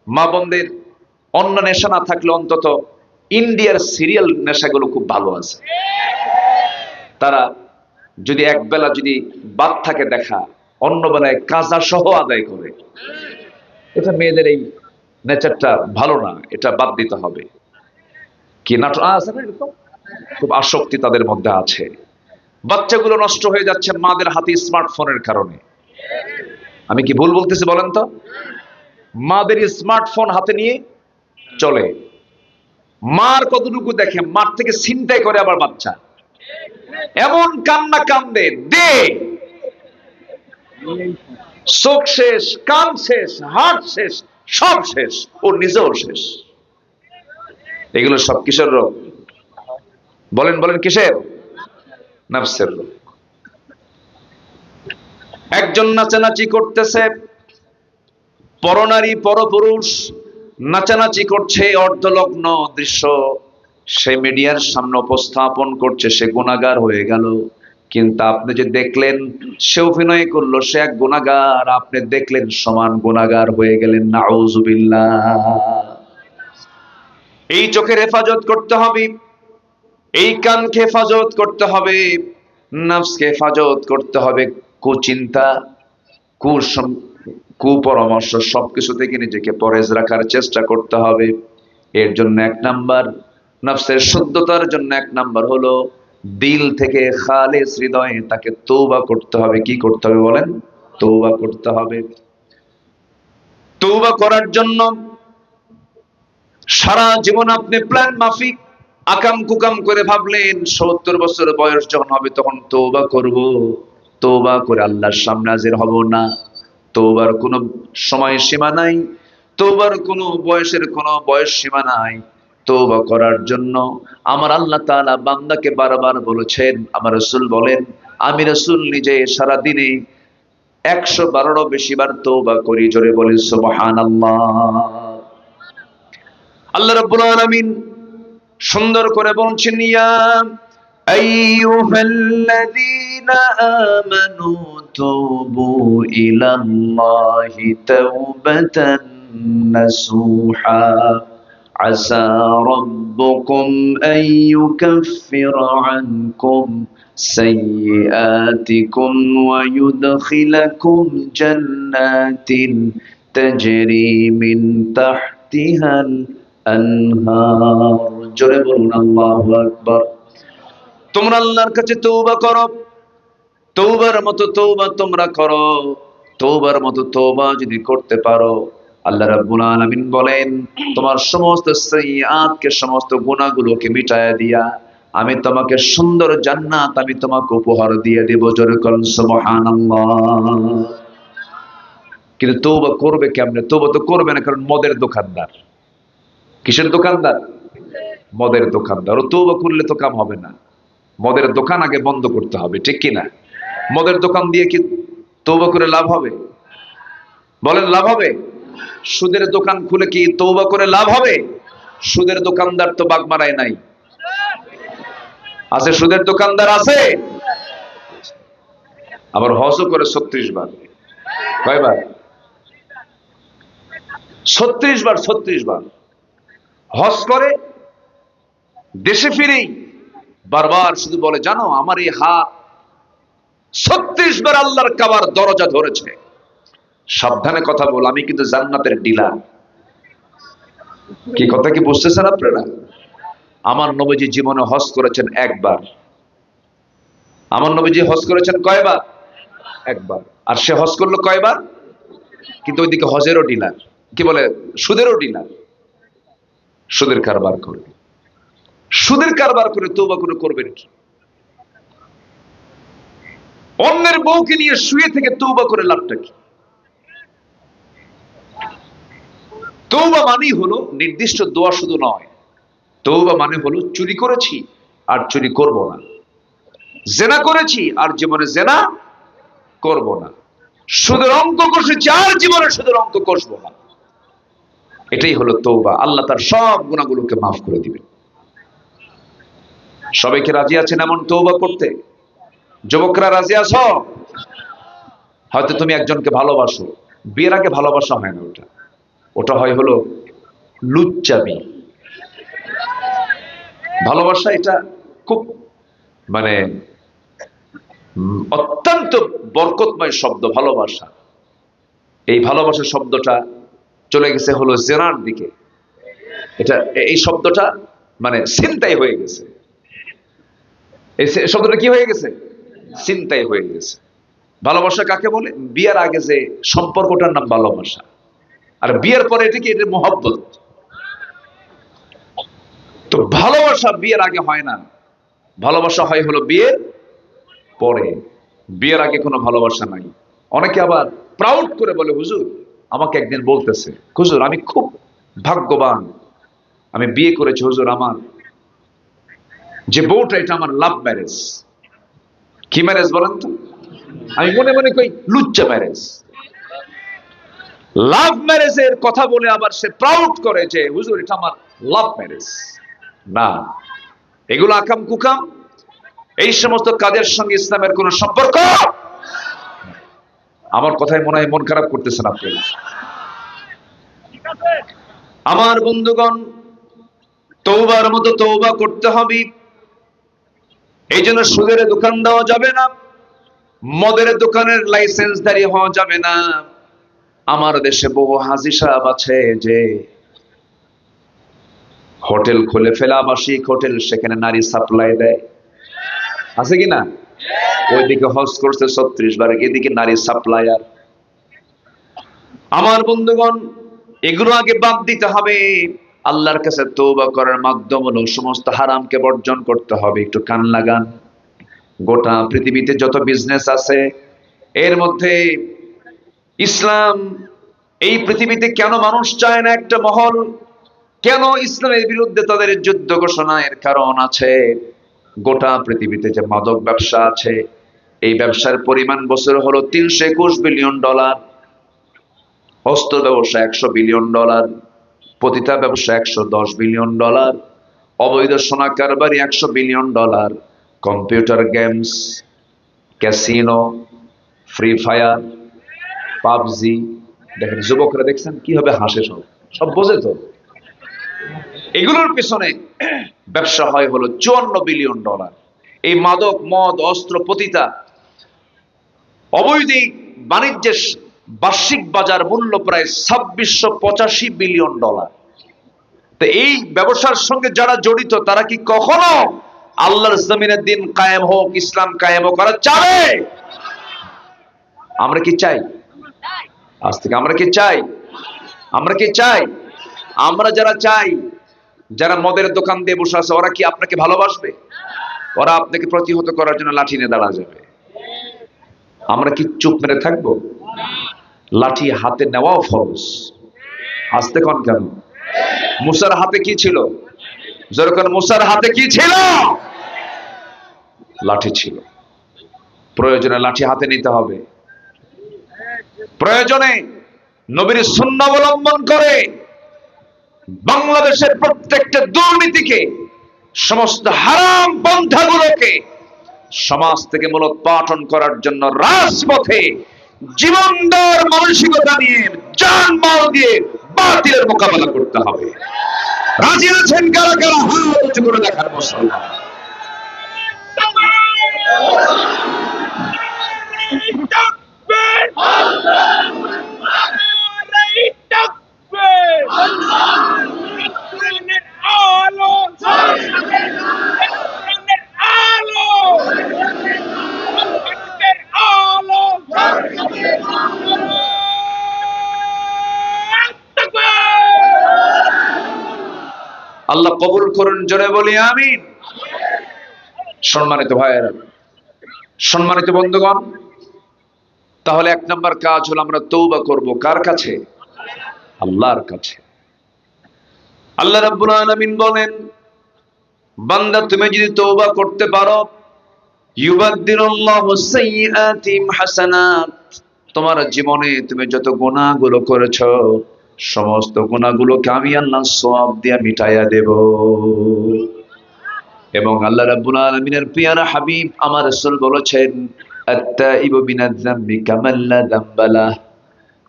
S1: মা বোনদের অন্য নেশা না থাকলে অন্তত ইন্ডিয়ার সিরিয়াল নেশাগুলো খুব ভালো আছে। তারা যদি একবেলা যদি বাদ থাকে দেখা, অন্য বেলায় কাজা সহ আদায় করে। এটা মেয়েদের এই নেচারটা ভালো না, এটা বাদ দিতে হবে। কি নাটক আছে না এরকম? খুব আসক্তি তাদের মধ্যে আছে। বাচ্চাগুলো নষ্ট হয়ে যাচ্ছে মাদের হাতে স্মার্টফোনের কারণে। আমি কি ভুল বলতেছি বলেন তো? মাদের স্মার্টফোন হাতে নিয়ে চলে, মার কতটুকু দেখে, মার থেকে ছিনতাই করে আবার বাচ্চা। এমন কান্না কান্দে, দে চোখ শেষ, কান শেষ, হাত শেষ, সব শেষ, ওর নিজেও শেষ। এগুলো সব কিসের রোগ? বলেন বলেন কিসের? নফসের রোগ। একজন নাচানাচি করতেছে, পরনারী পরপুরুষ নাচানাচি করছে, অর্ধলগ্ন দৃশ্য সে মিডিয়ার সামনে উপস্থাপন করছে, সে গুনাহগার হয়ে গেল। কিন্তু আপনি যে দেখলেন সে অভিনয় করলো, সে এক গুনাহগার, আপনি দেখলেন সমান গুনাহগার হয়ে গেলেন। নাউজুবিল্লাহ। এই চোখের হেফাজত করতে হবে, এই কানকে হেফাজত করতে হবে, নফসকে হেফাজত করতে হবে। কুচিন্তা, কুপরামর্শ সবকিছু থেকে নিজেকে পরেজ রাখার চেষ্টা করতে হবে। এর জন্য 1 নাম্বার, নফসের শুদ্ধতার জন্য 1 নাম্বার হলো দিল থেকে খালেস হৃদয়ে তাকে তওবা করতে হবে। কি করতে হবে বলেন? তওবা করতে হবে। তওবা করার জন্য সারা জীবন আপনি প্ল্যান মাফিক আকাম কুকাম করে ভাবলেন 70 বছর বয়স যখন হবে তখন তওবা করব, তওবা করে আল্লাহর সামনে হাজির হব না। তওবার কোনো সময় সীমা নাই, তওবার কোনো বয়সের কোনো বয়স সীমা নাই। তওবা করার জন্য আমার আল্লাহ তাআলা বান্দাকে বারবার বলেছেন। আমার রাসূল বলেন, আমি রাসূল নিজে সারা দিনে 112 বেশি বার তওবা করি। জোরে বলি সুবহানাল্লাহ। আল্লাহ রাব্বুল আলামিন সুন্দর করে বলছেন, ইয়া আইয়ুহাল্লাযীনা আমানু তুবু ইলাল্লাহি তাওবাতান নাসুহা আসা রাব্বুকুম আন ইউকাফফিরা আনকুম সাইয়্যাতিকুম ওয়া ইউদখিলাকুম জান্নাতিন তাজরি মিন তাহতিহাল আনহার। জোরে বলুন আল্লাহু আকবার। তোমরা আল্লাহর কাছে তওবা করো, তওবার মতো তওবা তোমরা করো। তওবার মতো তওবা যদি করতে পারো, আল্লাহ রাব্বুল আলামিন বলেন তোমার সমস্ত সাইয়্যাতকে, সমস্ত গুনাহগুলোকে মিটায়া দিয়া আমি তোমাকে সুন্দর জান্নাত আমি তোমাকে উপহার দিয়ে দেব। জোরে বলুন সুবহানাল্লাহ। কিন্তু তওবা করবে কেমনে? তওবা তো করবে না, কারণ মদের দোকানদার। কিসের দোকানদার? মদের দোকানদার। ও তওবা করলে তো কাম হবে না, মদের দোকান আগে বন্ধ করতে হবে, ঠিক কিনা? মদের দোকান দিয়ে কি তওবা করে লাভ হবে? বলেন লাভ হবে? সুদের দোকান খুলে কি তওবা করে লাভ হবে? সুদের দোকানদার তো বাগমারায় নাই, আছে? সুদের দোকানদার আছে। আবার হজও করে 36 বার। কয়বার? 36 বার। 36 বার হজ করে, দেশে ফিরেই বারবার শুধু বলে, জানো আমার এই হাত 36 বার আল্লাহর কাবার দরজা ধরেছে। সাবধানে কথা বল, আমি কিন্তু জান্নাতের ডিলার। কি কথা কি বুঝতেছেন আপনারা? আমার নবীজি জীবনে হজ করেছেন একবার। আমার নবীজি হজ করেছেন কয়বার? একবার। আর সে হজ করলো কয়বার? কিন্তু ওইদিকে হজেরও ডিলার, কি বলে, সুদেরও ডিলার। সুদের কারবার করে, সুদের কারবার করে তওবা করে করবেন কি? অন্যের বউকে নিয়ে শুয়ে থেকে তওবা করে লাভটা কি? তওবা মানেই হলো নির্দিষ্ট দোয়া শুধু নয়, তওবা মানে হলো চুরি করেছি আর চুরি করব না, জেনা করেছি আর জীবনে জেনা করব না, সুদের অঙ্ক কষেছি আর জীবনে সুদের অঙ্ক কষবো না। এটাই হলো তওবা। আল্লাহ তার সব গুনাহগুলোকে মাফ করে দিবেন। সবাইকে রাজি আছেন এমন তওবা করতে? যুবকরা রাজি আছো? হয়তো তুমি একজনকে ভালোবাসো, বিয়ের আগে ভালোবাসা হয় না, ওটা ওটা হয় হলো লুচ্চামি। ভালোবাসা এটা খুব মানে অত্যন্ত বরকতময় শব্দ ভালোবাসা। এই ভালোবাসা শব্দটা চলে গেছে হলো জেনার দিকে। এটা, এই শব্দটা মানে ছিনতাই হয়ে গেছে। এই শব্দটা কি হয়ে গেছে? ছিনতাই হয়ে গেছে। ভালোবাসা কাকে বলে? বিয়ের আগে যে সম্পর্কটার নাম ভালোবাসা, আর বিয়ের পরে এটা কি? এটা মহব্বত। তো ভালোবাসা বিয়ের আগে হয় না, ভালোবাসা হয় হলো বিয়ের পরে। বিয়ের আগে কোনো ভালোবাসা নাই। অনেকে আবার প্রাউড করে বলে, হুজুর আমাকে একদিন বলতেছে, হুজুর আমি খুব ভাগ্যবান, আমি বিয়ে করেছি হুজুর, আমার যে বউটা এটা আমার লাভ ম্যারেজ। কি ম্যারেজ বলেন তো? আমি মনে মনে কই লুচ্চা ম্যারেজ। লাভ ম্যারেজের কথা বলে আবার সে প্রাউড করে যে হুজুর এটা আমার লাভ ম্যারেজ। না, এগুলো আকাম কুকাম। এই সমস্ত কাজের সঙ্গে ইসলামের কোন সম্পর্ক। আমার কথায় মনে হয় মন খারাপ করতেছেন আপনি। আমার বন্ধুগণ, তওবার মতো তওবা করতে হবে। এই জন্য সুদের দোকান দেওয়া যাবে না, মদের দোকানের লাইসেন্সধারী হওয়া যাবে না। আমার দেশে বহু হাজী সাহেব আছে যে হোটেল খুলে ফেলে, আবাসিক হোটেল, সেখানে নারী সাপ্লাই দেয়, আছে কিনা? ওইদিকে হজ করছে 36 বার, এদিকে নারী সাপ্লায়ার। আমার বন্ধুগণ, এগুলো আগে বাদ দিতে হবে। আল্লাহর কাছে তওবা করার মাধ্যম হলো সমস্ত হারামকে বর্জন করতে হবে। একটু কান লাগান। গোটা পৃথিবীতে যত বিজনেস আছে এর মধ্যে ইসলাম, এই পৃথিবীতে কেন মানুষ চায় না একটা মহল, কেন ইসলামের বিরুদ্ধে তাদের যুদ্ধ ঘোষণা? এর কারণ আছে। গোটা পৃথিবীতে যে মাদক ব্যবসা আছে, এই ব্যবসার পরিমাণ বছর হলো $321 বিলিয়ন, অস্ত্র ব্যবসা $100 বিলিয়ন, পতিতা ব্যবসা $110 বিলিয়ন, অবৈধ সোনা কারবারি $100 billion, computer games, casino, free fire, PUBG. দেখেন যুবকরা, দেখছেন কিভাবে হাসে, সব সব বোঝে তো। এগুলোর পিছনে ব্যবসা হয় হলো $54 বিলিয়ন। এই মাদক, মদ, অস্ত্র, পতিতা, অবৈধ বাণিজ্যের বার্ষিক বাজার মূল্য প্রায় $2685 বিলিয়ন। তো এই ব্যবসার সঙ্গে যারা জড়িত তারা কি কখনো আল্লাহর জমিনের দিন কায়েম হোক, ইসলাম কায়েম করা চায়? আমরা কি চাই? আজ থেকে আমরা কি চাই? আমরা কি চাই? আমরা যারা চাই, যারা মদের দোকান দিয়ে বসে আছে, ওরা কি আপনাকে ভালোবাসবে? ওরা আপনাকে প্রতিহত করার জন্য লাঠি নিয়ে দাঁড়া যাবে। আমরা কি চুপ মেরে থাকবো? লাঠি হাতে নেওয়াও ফরজ। আসতে কোন কেন? মুসার হাতে কি ছিল? যেরকম মুসার হাতে কি ছিল? লাঠি ছিল। প্রয়োজনে লাঠি হাতে নিতে হবে। প্রয়োজনে নবীর সুন্নাহ অবলম্বন করে বাংলাদেশের প্রত্যেকটা দুর্নীতিকে, সমস্ত হারাম পন্থাগুলোকে সমাজ থেকে মূলোৎপাটন করার জন্য রাজপথে জীবনদার মানসিকতা নিয়ে, জানমাল দিয়ে বাতিলের মোকাবেলা করতে হবে। রাজি আছেন কারা কারা? হাত উঁচু করে দেখার মুসলমান। আল্লাহ কবুল করুন, জোরে বলি আমিন। সম্মানিত ভাইয়েরা, সম্মানিত বন্ধুগণ, তাহলে এক নম্বর কাজ হলো আমরা তওবা করব। কার কাছে? আল্লাহর কাছে। আল্লাহ রাব্বুল আলামিন বলেন, বান্দা তুমি যদি তওবা করতে পারো, ইউবাদদিলুল্লাহু সাইয়্যাতিহিম হাসানাত, তোমার জীবনে তুমি যত গুনাহগুলো করেছো সমস্ত গুনাহগুলোকে আমি আল্লাহ সওয়াব দিয়ে মিটাইয়া দেব। এবং আল্লাহ রাব্বুল আলামিনের প্রিয় হাবিব আমার রাসূল বলেছেন, আত-তাইবু মিনাজ যামবি কামান লা যামবা লাহ,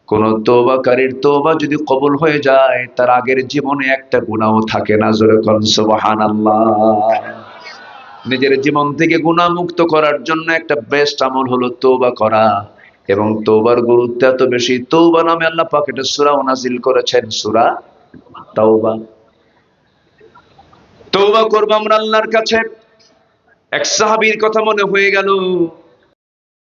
S1: কোন তওবাকারীর তওবা যদি কবুল হয়ে যায় তার আগের জীবনে একটা গুনাহও থাকে না। জোরে কোন সুবহানাল্লাহ। নিজের জীবন থেকে গুনাহ মুক্ত করার জন্য একটা বেস্ট আমল হলো তওবা করা। এবং তওবার গুরুত্ব এত বেশি, তওবা নামে আল্লাহ পাক একটা সূরা নাযিল করেছেন, সূরা তাওবা। তওবা করব আমরা আল্লাহর কাছে। এক সাহাবীর কথা মনে হয়ে গেল,